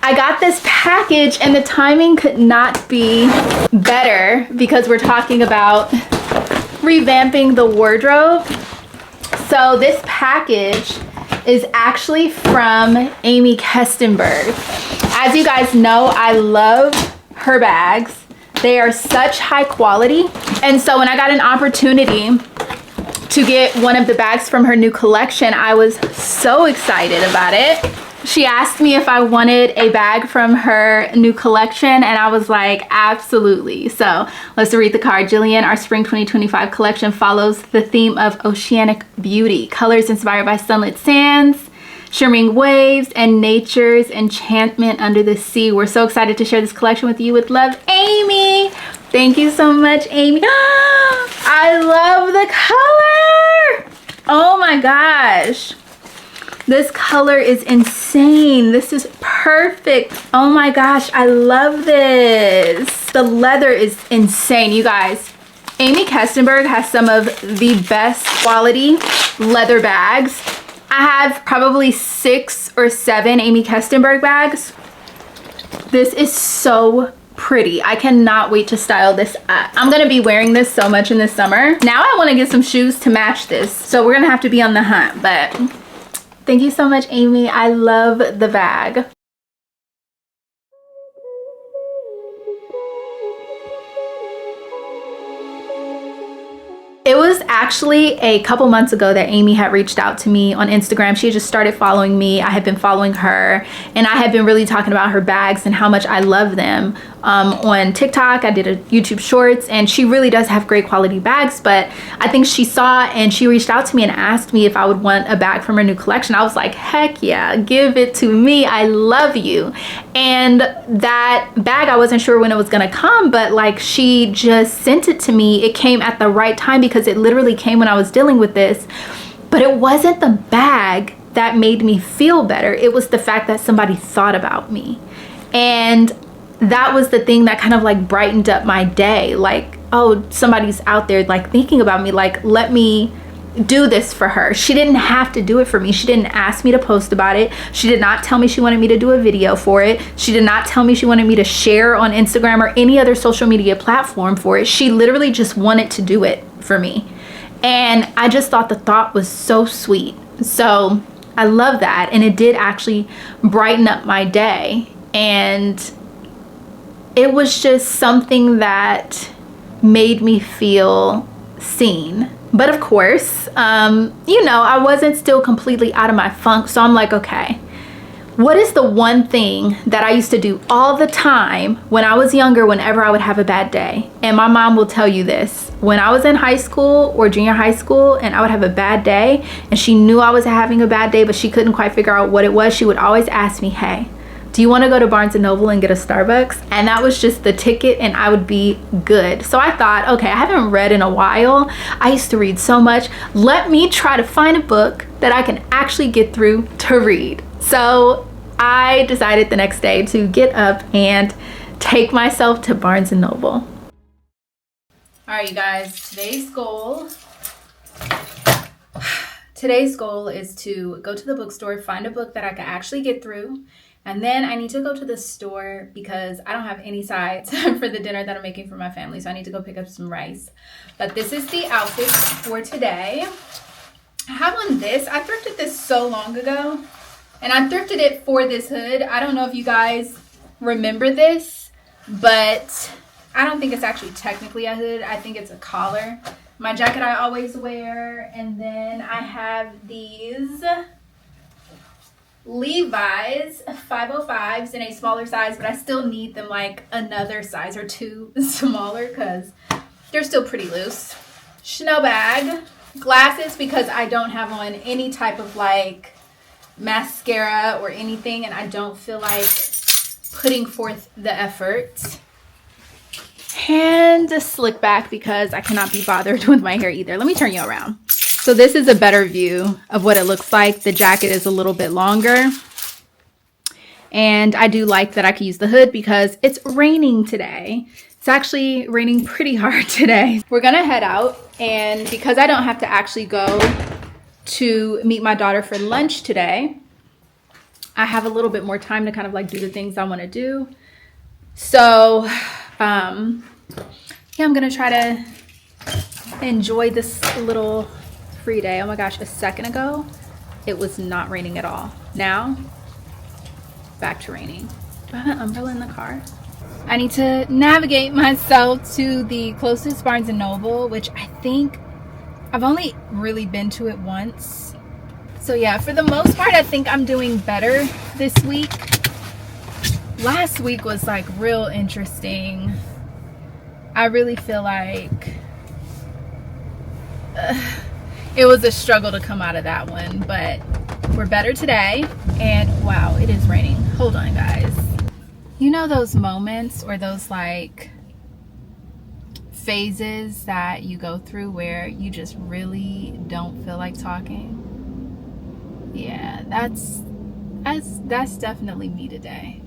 I got this package and the timing could not be better because we're talking about revamping the wardrobe. So this package is actually from Amy Kestenberg. As you guys know, I love her bags. They are such high quality. And so when I got an opportunity to get one of the bags from her new collection, I was so excited about it. She asked me if I wanted a bag from her new collection, and I was like, absolutely. So let's read the card. Jillian, our spring 2025 collection follows the theme of oceanic beauty. Colors inspired by sunlit sands, shimmering waves, and nature's enchantment under the sea. We're so excited to share this collection with you. With love, Amy. Thank you so much, Amy. I love the color. Oh my gosh. This color is insane. This is perfect. Oh my gosh, I love this. The leather is insane, you guys. Amy Kestenberg has some of the best quality leather bags. I have probably 6 or 7 Amy Kestenberg bags. This is so pretty. I cannot wait to style this up. I'm gonna be wearing this so much in the summer. Now I want to get some shoes to match this, so we're gonna have to be on the hunt. But thank you so much, Amy. I love the bag. It was actually a couple months ago that Amy had reached out to me on Instagram. She had just started following me. I had been following her, and I had been really talking about her bags and how much I love them. On TikTok, I did a YouTube shorts, and she really does have great quality bags, but I think she saw and she reached out to me and asked me if I would want a bag from her new collection. I was like, heck yeah, give it to me. I love you. And that bag, I wasn't sure when it was gonna come, but like she just sent it to me. It came at the right time because it literally came when I was dealing with this. But it wasn't the bag that made me feel better. It was the fact that somebody thought about me. And that was the thing that kind of like brightened up my day. Like, oh, somebody's out there like thinking about me, like, let me do this for her. She didn't have to do it for me. She didn't ask me to post about it. She did not tell me she wanted me to do a video for it. She did not tell me she wanted me to share on Instagram or any other social media platform for it. She literally just wanted to do it for me. And I just thought the thought was so sweet. So I love that. And it did actually brighten up my day. And it was just something that made me feel seen. But of course, you know, I wasn't still completely out of my funk. So I'm like, okay, What is the one thing that I used to do all the time when I was younger whenever I would have a bad day? And my mom will tell you this. When I was in high school or junior high school and I would have a bad day and she knew I was having a bad day but she couldn't quite figure out what it was, she would always ask me, hey, do you want to go to Barnes & Noble and get a Starbucks? And that was just the ticket and I would be good. So I thought, okay, I haven't read in a while. I used to read so much. Let me try to find a book that I can actually get through to read. So I decided the next day to get up and take myself to Barnes & Noble. All right, you guys, today's goal is to go to the bookstore, find a book that I can actually get through, and then I need to go to the store because I don't have any sides for the dinner that I'm making for my family, so I need to go pick up some rice. But this is the outfit for today. I have on this. I thrifted this so long ago, and I thrifted it for this hood. I don't know if you guys remember this, but I don't think it's actually technically a hood. I think it's a collar. My jacket I always wear, and then I have these Levi's 505s in a smaller size, but I still need them like another size or two smaller because they're still pretty loose. Chanel bag, glasses because I don't have on any type of like mascara or anything and I don't feel like putting forth the effort. And a slick back because I cannot be bothered with my hair either. Let me turn you around. So this is a better view of what it looks like. The jacket is a little bit longer. And I do like that I can use the hood because it's raining today. It's actually raining pretty hard today. We're gonna head out, and because I don't have to actually go to meet my daughter for lunch today, I have a little bit more time to kind of like do the things I wanna do. So, yeah, I'm gonna try to enjoy this little free day. Oh my gosh, a second ago it was not raining at all. Now back to raining. Do I have an umbrella in the car? I need to navigate myself to the closest Barnes & Noble, which I think I've only really been to it once. So yeah, for the most part I think I'm doing better this week. Last week was like real interesting. I really feel like it was a struggle to come out of that one, but we're better today. And wow, it is raining. Hold on, guys. You know those moments or those like phases that you go through where you just really don't feel like talking? Yeah, that's definitely me today.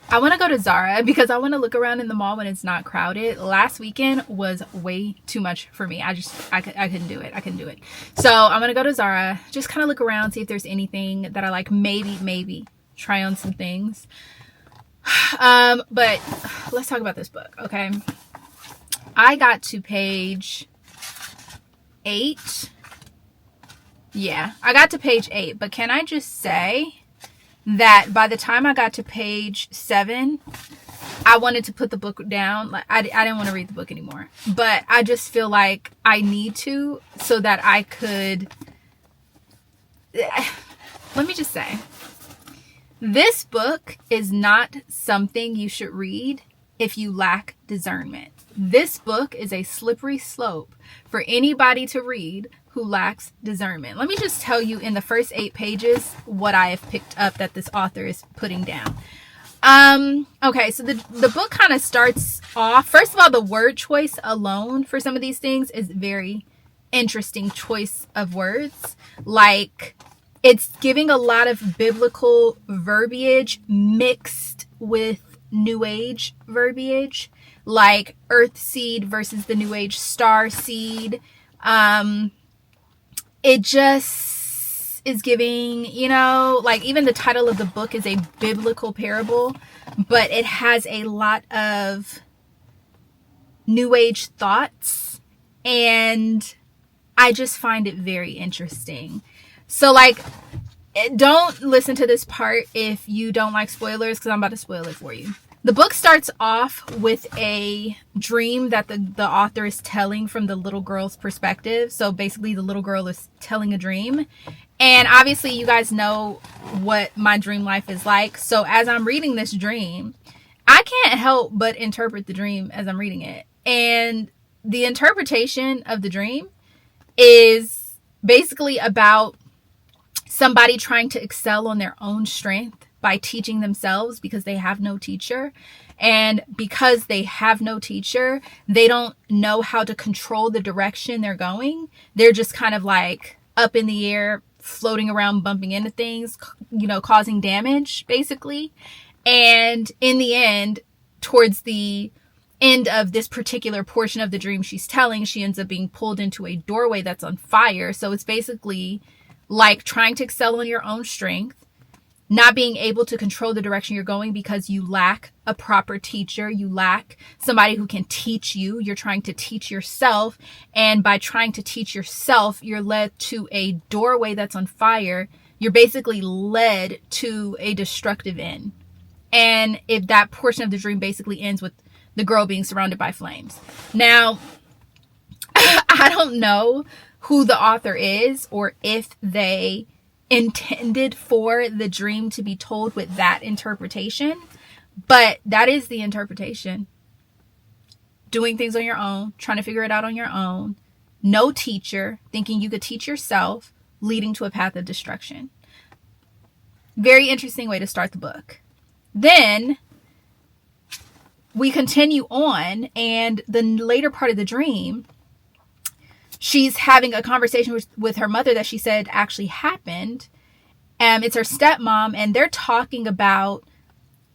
I want to go to Zara because I want to look around in the mall when it's not crowded. Last weekend was way too much for me. I couldn't do it. I couldn't do it. So I'm going to go to Zara, just kind of look around, see if there's anything that I like. Maybe try on some things. But let's talk about this book, okay? I got to page 8. Yeah, I got to page 8. But can I just say that by the time I got to page 7, I wanted to put the book down. Like I didn't want to read the book anymore. But I just feel like I need to so that I could... Let me just say, this book is not something you should read if you lack discernment. This book is a slippery slope for anybody to read who lacks discernment. Let me just tell you in the first 8 pages what I have picked up that this author is putting down. Okay, so the book kind of starts off, first of all, the word choice alone for some of these things is very interesting choice of words. Like, it's giving a lot of biblical verbiage mixed with new age verbiage, like earth seed versus the new age star seed. It just is giving, you know, like even the title of the book is a biblical parable, but it has a lot of new age thoughts, and I just find it very interesting. So like, don't listen to this part if you don't like spoilers, because I'm about to spoil it for you. The book starts off with a dream that the author is telling from the little girl's perspective. So basically the little girl is telling a dream. And obviously you guys know what my dream life is like. So as I'm reading this dream, I can't help but interpret the dream as I'm reading it. And the interpretation of the dream is basically about somebody trying to excel on their own strength by teaching themselves because they have no teacher. And because they have no teacher, they don't know how to control the direction they're going. They're just kind of like up in the air, floating around, bumping into things, you know, causing damage, basically. And in the end, towards the end of this particular portion of the dream she's telling, she ends up being pulled into a doorway that's on fire. So it's basically like trying to excel on your own strength, not being able to control the direction you're going because you lack a proper teacher. You lack somebody who can teach you. You're trying to teach yourself. And by trying to teach yourself, you're led to a doorway that's on fire. You're basically led to a destructive end. And if that portion of the dream basically ends with the girl being surrounded by flames. Now, I don't know who the author is or if they intended for the dream to be told with that interpretation, but that is the interpretation. Doing things on your own, trying to figure it out on your own, no teacher, thinking you could teach yourself, leading to a path of destruction. Very interesting way to start the book. Then we continue on, and the later part of the dream, she's having a conversation with her mother that she said actually happened. It's her stepmom, and they're talking about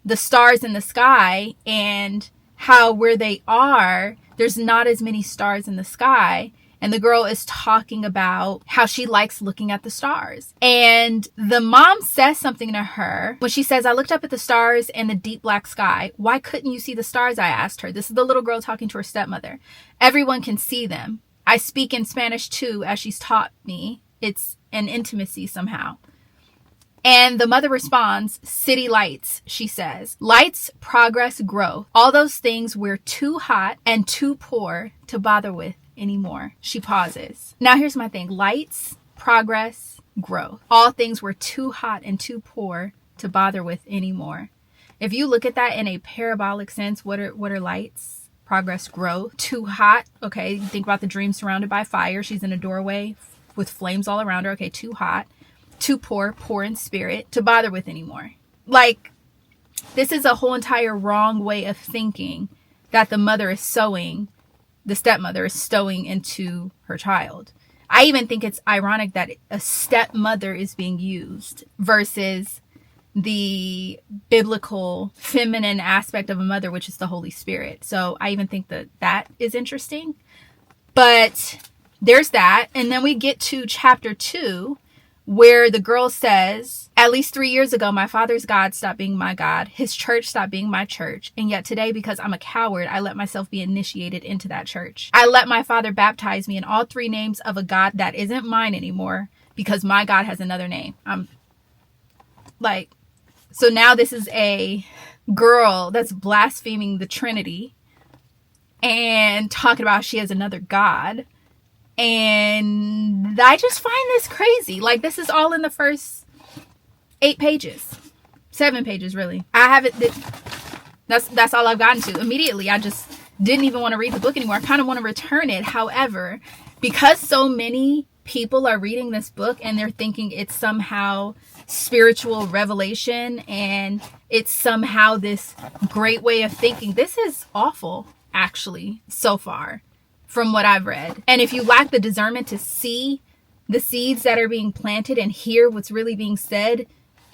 the stars in the sky and how where they are, there's not as many stars in the sky. And the girl is talking about how she likes looking at the stars. And the mom says something to her when she says, I looked up at the stars and the deep black sky. Why couldn't you see the stars? I asked her. This is the little girl talking to her stepmother. Everyone can see them. I speak in Spanish too, as she's taught me. It's an intimacy somehow. And the mother responds, city lights, she says. Lights, progress, growth. All those things we're too hot and too poor to bother with anymore. She pauses. Now here's my thing. Lights, progress, growth. All things we're too hot and too poor to bother with anymore. If you look at that in a parabolic sense, what are lights? Progress, growth. Too hot. Okay, think about the dream surrounded by fire. She's in a doorway with flames all around her. Okay, too hot. Too poor, poor in spirit, to bother with anymore. Like, this is a whole entire wrong way of thinking that the stepmother is sowing into her child. I even think it's ironic that a stepmother is being used versus the biblical feminine aspect of a mother, which is the Holy Spirit. So I even think that is interesting. But there's that. And then we get to chapter 2, where the girl says, at least 3 years ago, my father's God stopped being my God. His church stopped being my church. And yet today, because I'm a coward, I let myself be initiated into that church. I let my father baptize me in all 3 names of a God that isn't mine anymore because my God has another name. So now this is a girl that's blaspheming the Trinity and talking about she has another God. And I just find this crazy. Like, this is all in the first 8 pages. 7 pages, really. That's all I've gotten to. Immediately, I just didn't even want to read the book anymore. I kind of want to return it. However, because so many people are reading this book and they're thinking it's somehow spiritual revelation and it's somehow this great way of thinking, this is awful, actually, so far. from what I've read. And if you lack the discernment to see the seeds that are being planted and hear what's really being said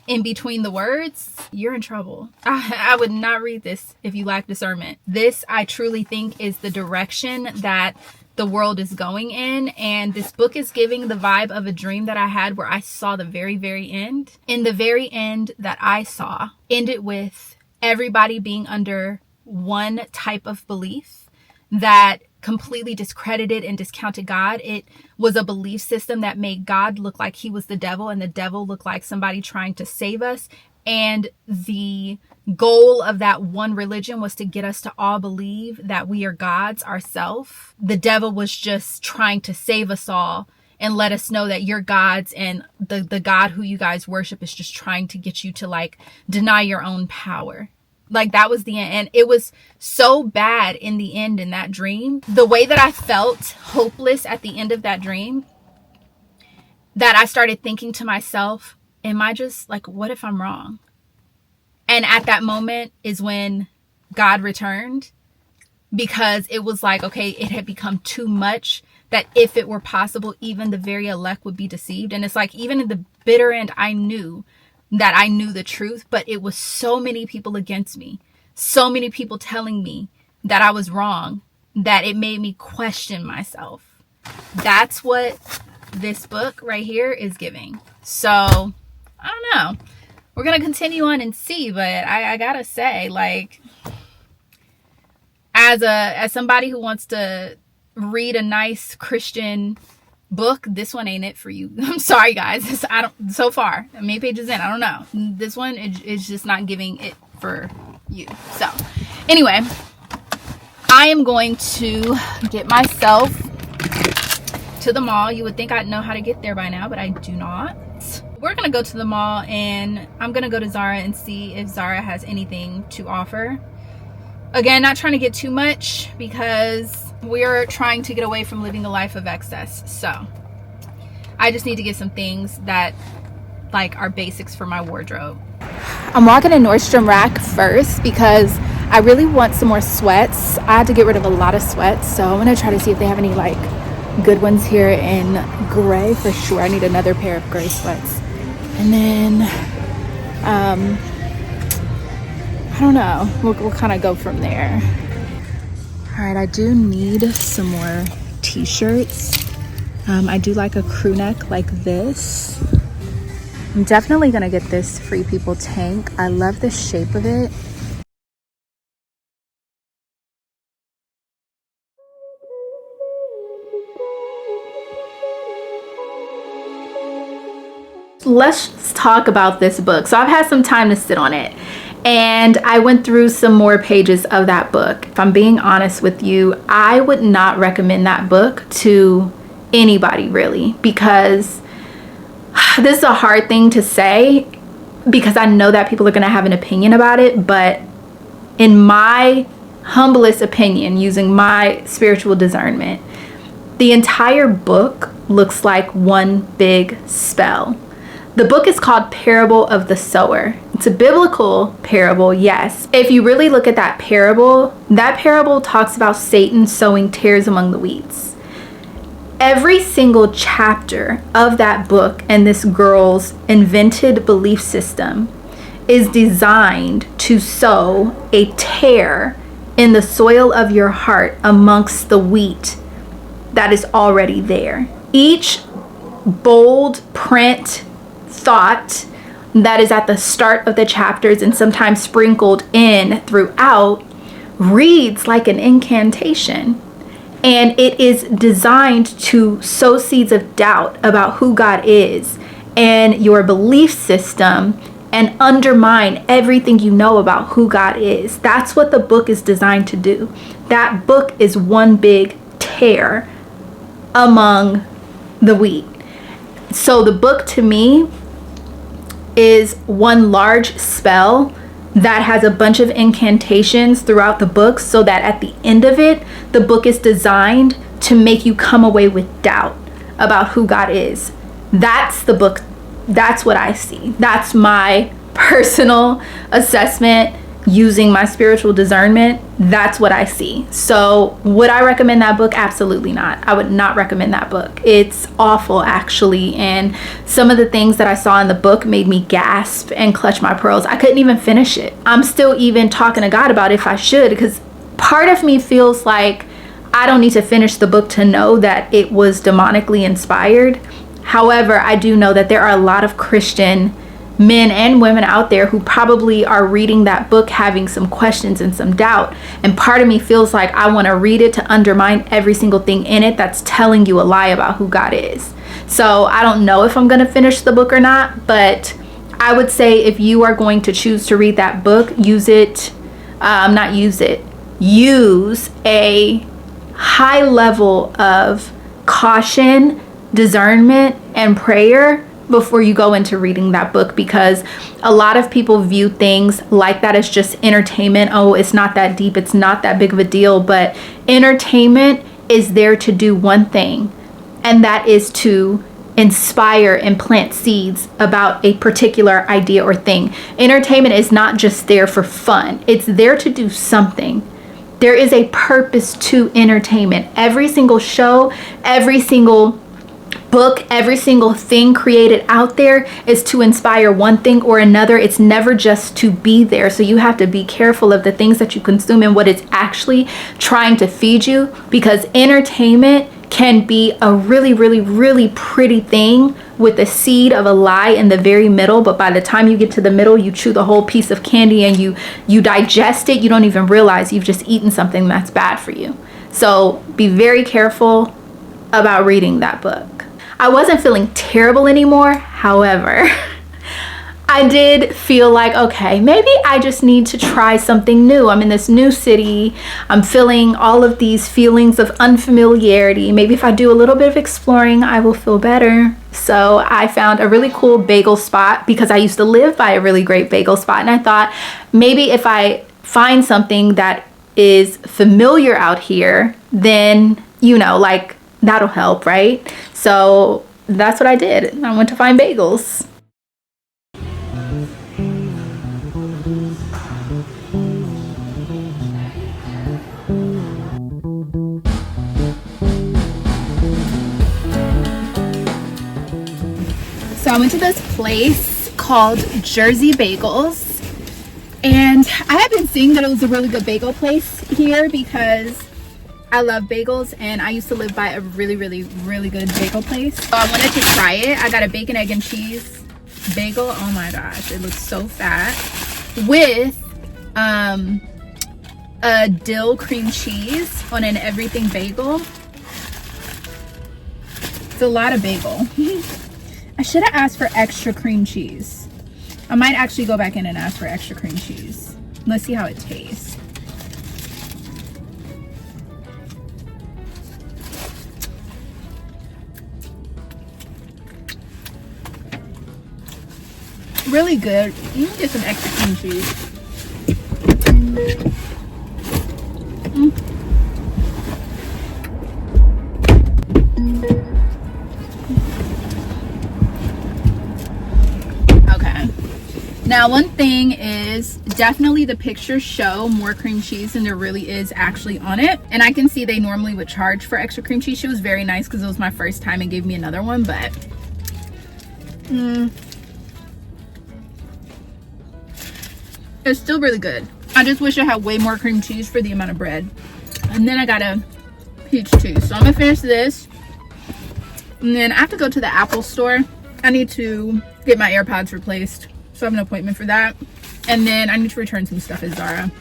in between the words, you're in trouble. I would not read this if you lack discernment. This, I truly think, is the direction that the world is going in. And this book is giving the vibe of a dream that I had where I saw the very, very end. In the very end that I saw, ended with everybody being under one type of belief that completely discredited and discounted God. It was a belief system that made God look like he was the devil and the devil looked like somebody trying to save us. And the goal of that one religion was to get us to all believe that we are gods ourselves. The devil was just trying to save us all and let us know that you're gods, and the God who you guys worship is just trying to get you to like deny your own power. Like that was the end. And it was so bad in the end in that dream. The way that I felt hopeless at the end of that dream, that I started thinking to myself, am I just like, what if I'm wrong? And at that moment is when God returned, because it was like, okay, it had become too much that if it were possible, even the very elect would be deceived. And it's like, even in the bitter end, I knew that I knew the truth, but it was so many people against me, so many people telling me that I was wrong, that it made me question myself. That's what this book right here is giving. So I don't know, we're gonna continue on and see, but I gotta say, like, as somebody who wants to read a nice Christian book, this one ain't it for you. I'm sorry, guys. So far, how many pages in? I don't know. This one is just not giving it for you. So anyway, I am going to get myself to the mall. You would think I'd know how to get there by now, but I do not. We're gonna go to the mall, and I'm gonna go to Zara and see if Zara has anything to offer. Again, not trying to get too much because we're trying to get away from living the life of excess. So I just need to get some things that like are basics for my wardrobe. I'm walking in Nordstrom Rack first because I really want some more sweats. I had to get rid of a lot of sweats, so I'm gonna try to see if they have any like good ones here in gray for sure. I need another pair of gray sweats. And then I don't know, we'll kind of go from there. All right, I do need some more t-shirts. I do like a crew neck like this. I'm definitely gonna get this Free People tank. I love the shape of it. Let's talk about this book. So I've had some time to sit on it, and I went through some more pages of that book. If I'm being honest with you, I would not recommend that book to anybody really, because this is a hard thing to say because I know that people are going to have an opinion about it, but in my humblest opinion, using my spiritual discernment, the entire book looks like one big spell. The book is called Parable of the Sower. It's a biblical parable, yes. If you really look at that parable talks about Satan sowing tares among the weeds. Every single chapter of that book and this girl's invented belief system is designed to sow a tear in the soil of your heart amongst the wheat that is already there. Each bold print thought that is at the start of the chapters and sometimes sprinkled in throughout reads like an incantation, and it is designed to sow seeds of doubt about who God is and your belief system and undermine everything you know about who God is. That's what the book is designed to do. That book is one big tear among the wheat. So the book to me is one large spell that has a bunch of incantations throughout the book, so that at the end of it, the book is designed to make you come away with doubt about who God is. That's the book. That's what I see. That's my personal assessment. using my spiritual discernment, that's what I see. So would I recommend that book? Absolutely not. I would not recommend that book. It's awful, actually. And some of the things that I saw in the book made me gasp and clutch my pearls. I couldn't even finish it. I'm still even talking to God about if I should, because part of me feels like I don't need to finish the book to know that it was demonically inspired. However, I do know that there are a lot of Christian men and women out there who probably are reading that book having some questions and some doubt. And part of me feels like I want to read it to undermine every single thing in it that's telling you a lie about who God is. So I don't know if I'm going to finish the book or not, but I would say if you are going to choose to read that book, use a high level of caution, discernment, and prayer before you go into reading that book, because a lot of people view things like that as just entertainment. Oh, it's not that deep, it's not that big of a deal. But entertainment is there to do one thing, and that is to inspire and plant seeds about a particular idea or thing. Entertainment is not just there for fun, it's there to do something. There is a purpose to entertainment. Every single show, every single book, every single thing created out there is to inspire one thing or another. It's never just to be there. So you have to be careful of the things that you consume and what it's actually trying to feed you, because entertainment can be a really, really, really pretty thing with a seed of a lie in the very middle. But by the time you get to the middle, you chew the whole piece of candy and you digest it. You don't even realize you've just eaten something that's bad for you. So be very careful about reading that book. I wasn't feeling terrible anymore. However, I did feel like, okay, maybe I just need to try something new. I'm in this new city. I'm feeling all of these feelings of unfamiliarity. Maybe if I do a little bit of exploring, I will feel better. So I found a really cool bagel spot, because I used to live by a really great bagel spot. And I thought maybe if I find something that is familiar out here, then, like, that'll help, right? So that's what I did. I went to find bagels. So I went to this place called Jersey Bagels, and I have been seeing that it was a really good bagel place here because I love bagels, and I used to live by a really, really, really good bagel place. So I wanted to try it. I got a bacon, egg, and cheese bagel. Oh my gosh, it looks so fat, with a dill cream cheese on an everything bagel. It's a lot of bagel. I should have asked for extra cream cheese. I might actually go back in and ask for extra cream cheese. Let's see how it tastes. Really good. You can get some extra cream cheese. Okay. Now, one thing is definitely the pictures show more cream cheese than there really is actually on it. And I can see they normally would charge for extra cream cheese. She was very nice because it was my first time and gave me another one, but it's still really good. I just wish I had way more cream cheese for the amount of bread. And then I got a peach too. So I'm gonna finish this. And then I have to go to the Apple store. I need to get my AirPods replaced. So I have an appointment for that. And then I need to return some stuff at Zara.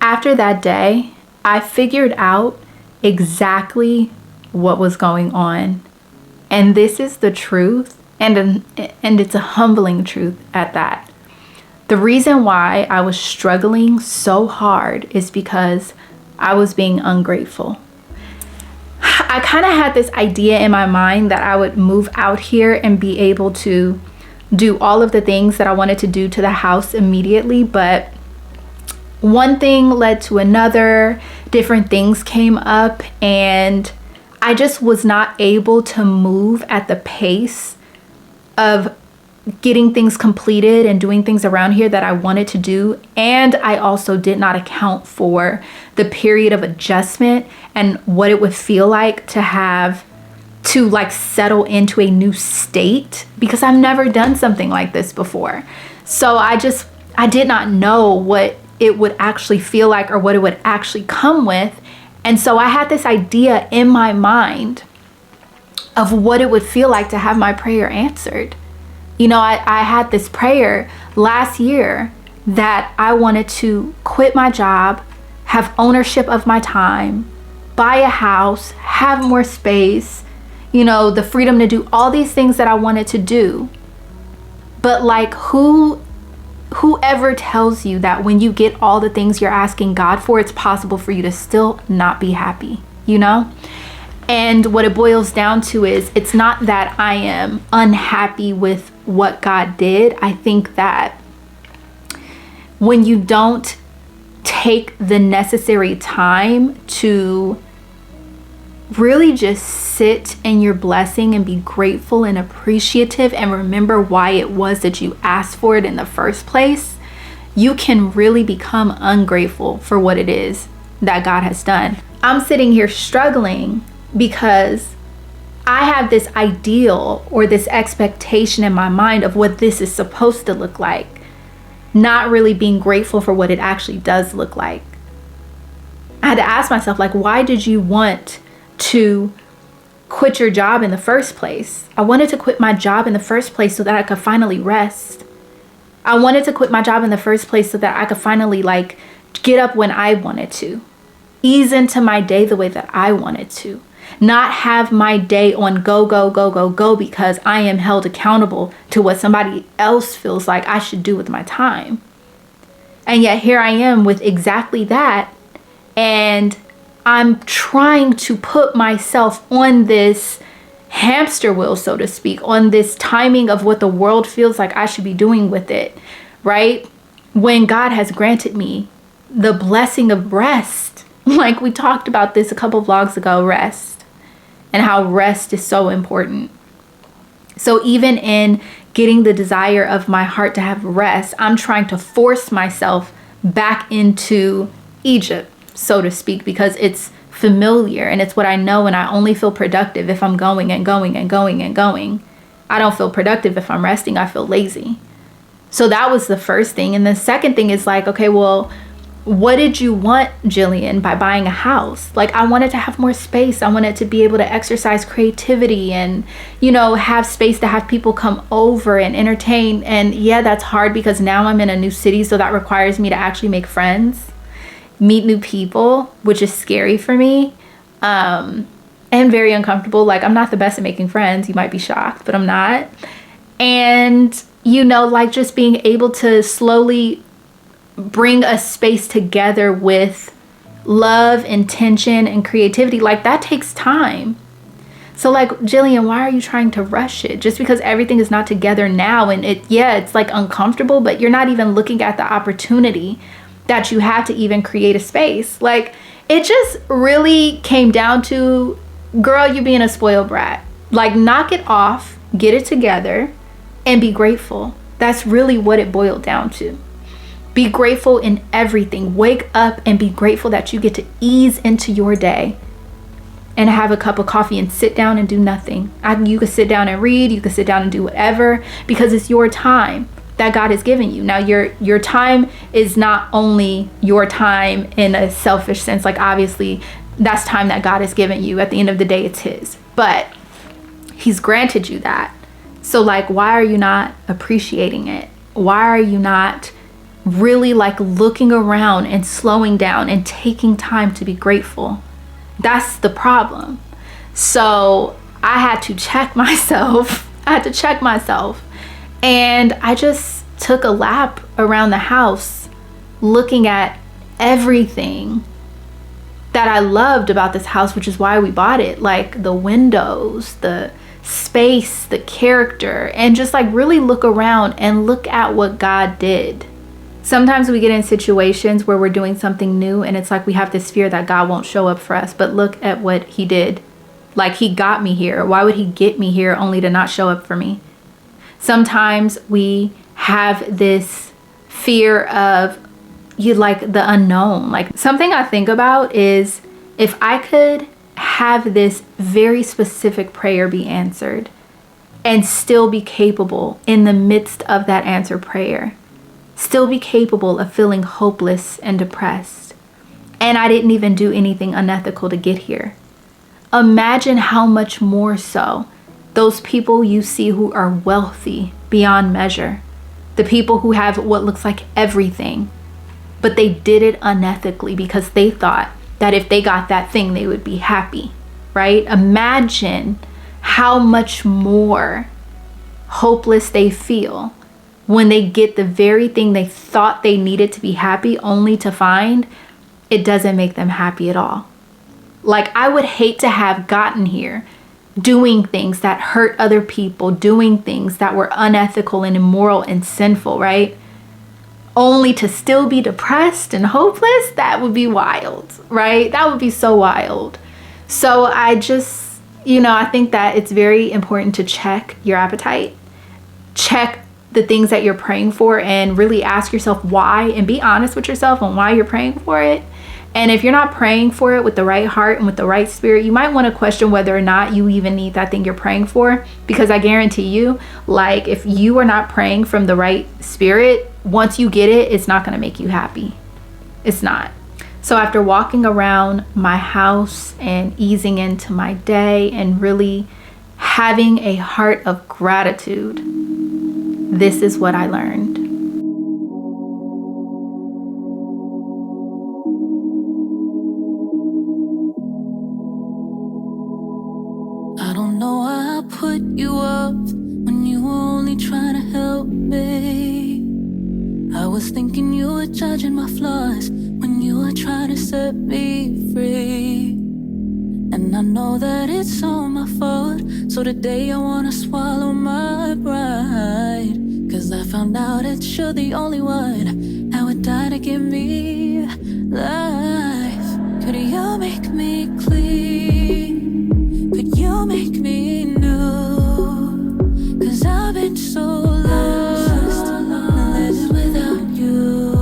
After that day, I figured out exactly what was going on. And this is the truth, And it's a humbling truth at that. The reason why I was struggling so hard is because I was being ungrateful. I kind of had this idea in my mind that I would move out here and be able to do all of the things that I wanted to do to the house immediately, but one thing led to another, different things came up, and I just was not able to move at the pace of getting things completed and doing things around here that I wanted to do. And I also did not account for the period of adjustment and what it would feel like to have to like settle into a new state, because I've never done something like this before. So I did not know what it would actually feel like or what it would actually come with. And so I had this idea in my mind of what it would feel like to have my prayer answered. You know, I had this prayer last year that I wanted to quit my job, have ownership of my time, buy a house, have more space, you know, the freedom to do all these things that I wanted to do. But like, whoever tells you that when you get all the things you're asking God for, it's possible for you to still not be happy, you know? And what it boils down to is, it's not that I am unhappy with what God did. I think that when you don't take the necessary time to really just sit in your blessing and be grateful and appreciative and remember why it was that you asked for it in the first place, you can really become ungrateful for what it is that God has done. I'm sitting here struggling because I have this ideal or this expectation in my mind of what this is supposed to look like, not really being grateful for what it actually does look like. I had to ask myself, like, why did you want to quit your job in the first place? I wanted to quit my job in the first place so that I could finally rest. I wanted to quit my job in the first place so that I could finally like get up when I wanted to, ease into my day the way that I wanted to, not have my day on go because I am held accountable to what somebody else feels like I should do with my time. And yet here I am with exactly that. And I'm trying to put myself on this hamster wheel, so to speak, on this timing of what the world feels like I should be doing with it, right? When God has granted me the blessing of rest. Like we talked about this a couple vlogs ago, rest, and how rest is so important. So even in getting the desire of my heart to have rest, I'm trying to force myself back into Egypt, so to speak, because it's familiar and it's what I know, and I only feel productive if I'm going and going and going and going. I don't feel productive if I'm resting. I feel lazy. So that was the first thing. And the second thing is like, okay, well, what did you want, Jillian, by buying a house? Like, I wanted to have more space. I wanted to be able to exercise creativity and, you know, have space to have people come over and entertain. And yeah, that's hard because now I'm in a new city. So that requires me to actually make friends, meet new people, which is scary for me, and very uncomfortable. Like, I'm not the best at making friends. You might be shocked, but I'm not. And, you know, like just being able to slowly bring a space together with love, intention, and creativity, like that takes time. So like, Jillian, why are you trying to rush it? Just because everything is not together now, and it's like uncomfortable, but you're not even looking at the opportunity that you have to even create a space. Like, it just really came down to, girl, you being a spoiled brat. Like, knock it off, get it together, and be grateful. That's really what it boiled down to. Be grateful in everything. Wake up and be grateful that you get to ease into your day and have a cup of coffee and sit down and do nothing. You could sit down and read, you could sit down and do whatever, because it's your time that God has given you. Now, your time is not only your time in a selfish sense. Like, obviously, that's time that God has given you. At the end of the day, it's His. But He's granted you that. So, like, why are you not appreciating it? Why are you not really, like, looking around and slowing down and taking time to be grateful? That's the problem. So I had to check myself I had to check myself. And I just took a lap around the house looking at everything that I loved about this house, which is why we bought it. Like the windows, the space, the character, and just like really look around and look at what God did. Sometimes we get in situations where we're doing something new and it's like we have this fear that God won't show up for us, but look at what he did. Like he got me here. Why would he get me here only to not show up for me? Sometimes we have this fear of like the unknown. Like something I think about is if I could have this very specific prayer be answered and still be capable in the midst of that answered prayer, still be capable of feeling hopeless and depressed, and I didn't even do anything unethical to get here. Imagine how much more so those people you see who are wealthy beyond measure, the people who have what looks like everything, but they did it unethically because they thought that if they got that thing, they would be happy, right? Imagine how much more hopeless they feel when they get the very thing they thought they needed to be happy, only to find it doesn't make them happy at all. Like, I would hate to have gotten here doing things that hurt other people, doing things that were unethical and immoral and sinful, right? Only to still be depressed and hopeless. That would be wild, right? That would be so wild. So I just, I think that it's very important to check your appetite, check the things that you're praying for, and really ask yourself why, and be honest with yourself on why you're praying for it. And if you're not praying for it with the right heart and with the right spirit, you might want to question whether or not you even need that thing you're praying for. Because I guarantee you, like, if you are not praying from the right spirit, once you get it, it's not going to make you happy. It's not. So after walking around my house and easing into my day and really having a heart of gratitude, this is what I learned. I don't know why I put you up when you were only trying to help me. I was thinking you were judging my flaws when you were trying to set me free. And I know that it's all my fault, so today I wanna swallow my pride. Cause I found out that you're the only one that would die to give me life. Could you make me clean? Could you make me new? Cause I've been so lost, living without you.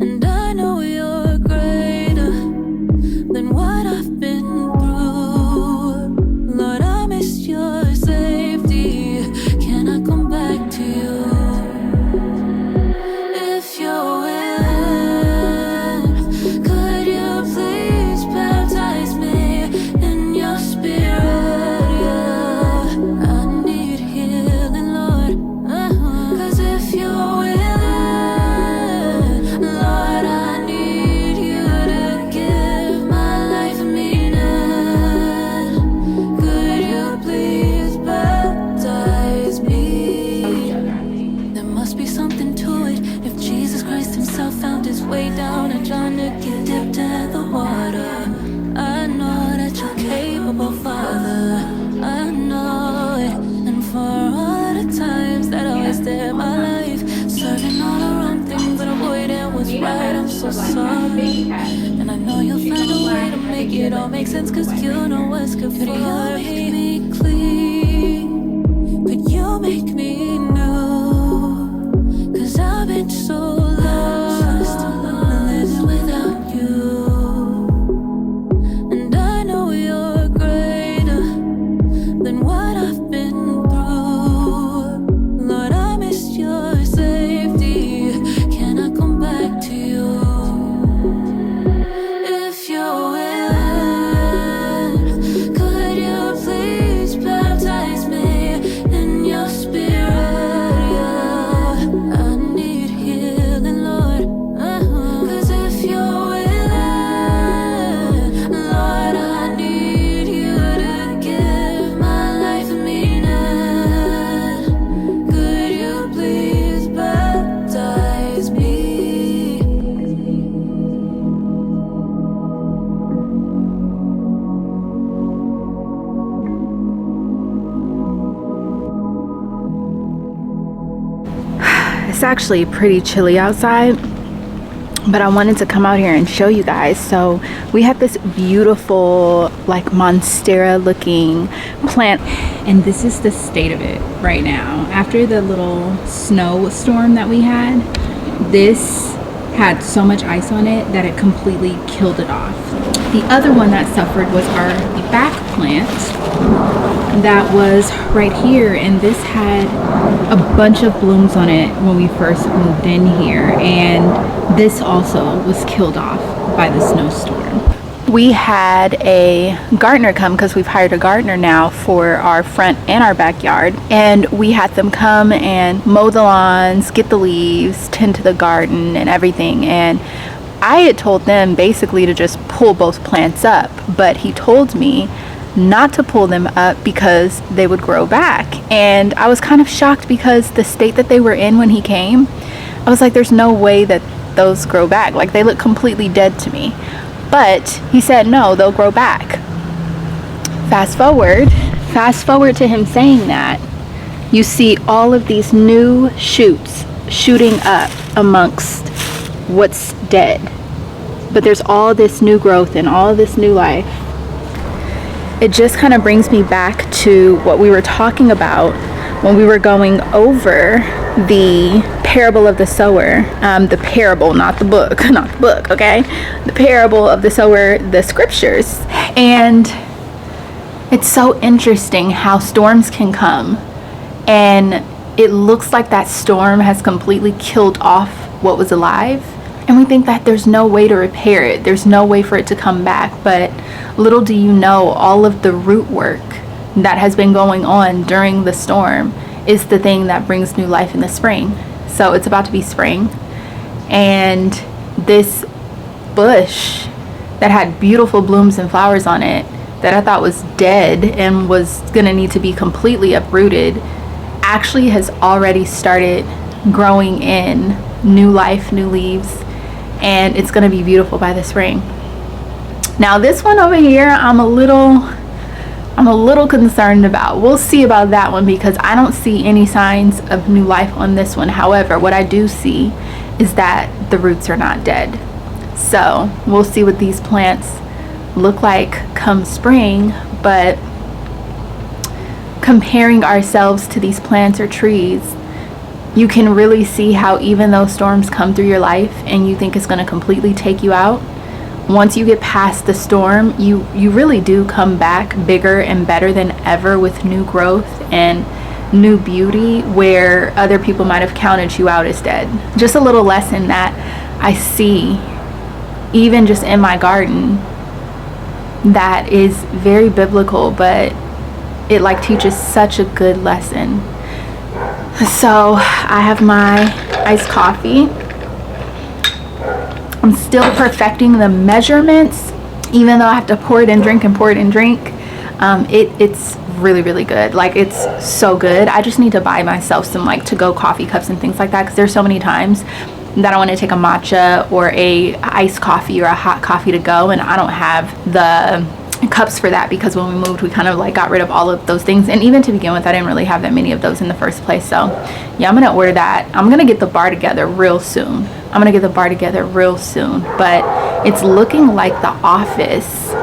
And I know you're greater than what I've been through. Lord, I miss your safety. Can I come back to you? If you're willing, could you please baptize me in your spirit? Yeah, I need healing, Lord. Cause if you're willing, Lord, I need you to give my life meaning. Could you please baptize me? There must be something to it if Jesus Christ himself found his way down and John to get dipped in the water. I know that you're capable, Father. I know it. And for all the times that I wasted my life serving all the wrong things and avoiding what's right, I'm so sorry. And I know you'll find a way to make it all make sense, cause you know what's good for me. Could you make me clean? Could you make me new? Cause I've been so lost, living without you. And I know you're greater than what I've been through. Lord, I miss your safety. Can I come back to you? If you're willing, could you please It's actually pretty chilly outside, but I wanted to come out here and show you guys. So we have this beautiful like monstera looking plant, and this is the state of it right now. After the little snowstorm that we had, this had so much ice on it that it completely killed it off. The other one that suffered was our back plant that was right here, and this had a bunch of blooms on it when we first moved in here, and this also was killed off by the snowstorm. We had a gardener come, because we've hired a gardener now for our front and our backyard, and we had them come and mow the lawns, get the leaves, tend to the garden and everything. And I had told them basically to just pull both plants up, but he told me not to pull them up because they would grow back. And I was kind of shocked, because the state that they were in when he came, I was like, there's no way that those grow back. Like, they look completely dead to me. But he said no, they'll grow back. Fast forward to him saying that, you see all of these new shoots shooting up amongst what's dead, but there's all this new growth and all this new life. It just kind of brings me back to what we were talking about when we were going over the parable of the sower. The parable, not the book, okay? The parable of the sower, the scriptures. And it's so interesting how storms can come, and it looks like that storm has completely killed off what was alive, and we think that there's no way to repair it, there's no way for it to come back. But little do you know, all of the root work that has been going on during the storm is the thing that brings new life in the spring. So it's about to be spring, and this bush that had beautiful blooms and flowers on it that I thought was dead and was gonna need to be completely uprooted actually has already started growing in new life, new leaves, and it's gonna be beautiful by the spring. Now this one over here, I'm a little concerned about. We'll see about that one, because I don't see any signs of new life on this one. However, what I do see is that the roots are not dead. So we'll see what these plants look like come spring. But comparing ourselves to these plants or trees, you can really see how even though storms come through your life and you think it's going to completely take you out, once you get past the storm, you really do come back bigger and better than ever, with new growth and new beauty where other people might have counted you out as dead. Just a little lesson that I see even just in my garden that is very biblical, but it like teaches such a good lesson. So I have my iced coffee. I'm still perfecting the measurements, even though I have to pour it and drink and pour it and drink. It's really, really good. Like, it's so good. I just need to buy myself some like to-go coffee cups and things like that, because there's so many times that I want to take a matcha or a iced coffee or a hot coffee to go, and I don't have the cups for that, because when we moved we kind of like got rid of all of those things, and even to begin with I didn't really have that many of those in the first place. So yeah, I'm gonna order that. I'm gonna get the bar together real soon. But it's looking like the office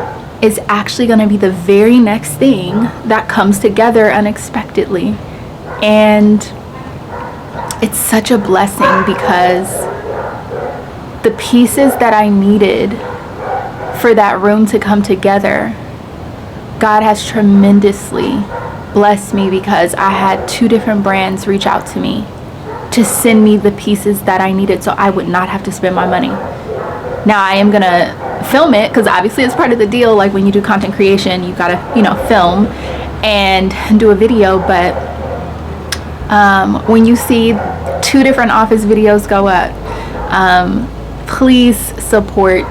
is actually gonna be the very next thing that comes together unexpectedly, and it's such a blessing, because the pieces that I needed for that room to come together, God has tremendously blessed me, because I had 2 different brands reach out to me to send me the pieces that I needed so I would not have to spend my money. Now I am gonna film it, because obviously it's part of the deal. Like, when you do content creation, you gotta, film and do a video. But when you see 2 different office videos go up, please support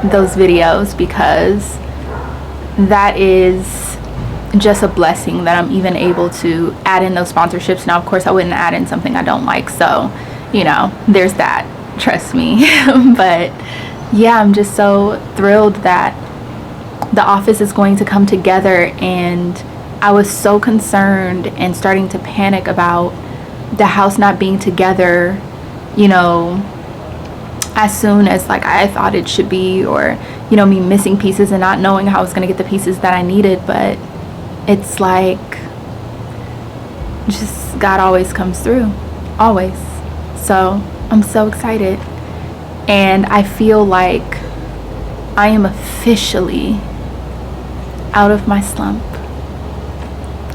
those videos, because that is just a blessing that I'm even able to add in those sponsorships. Now of course I wouldn't add in something I don't like, so there's that, trust me. But yeah, I'm just so thrilled that the office is going to come together, and I was so concerned and starting to panic about the house not being together, you know, as soon as like I thought it should be, or, you know, me missing pieces and not knowing how I was going to get the pieces that I needed. But it's like, just God always comes through, always. So I'm so excited, and I feel like I am officially out of my slump,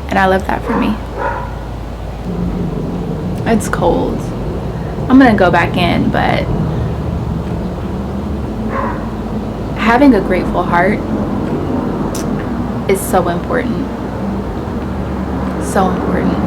and I love that for me. It's cold. I'm gonna go back in, but having a grateful heart is so important. So important.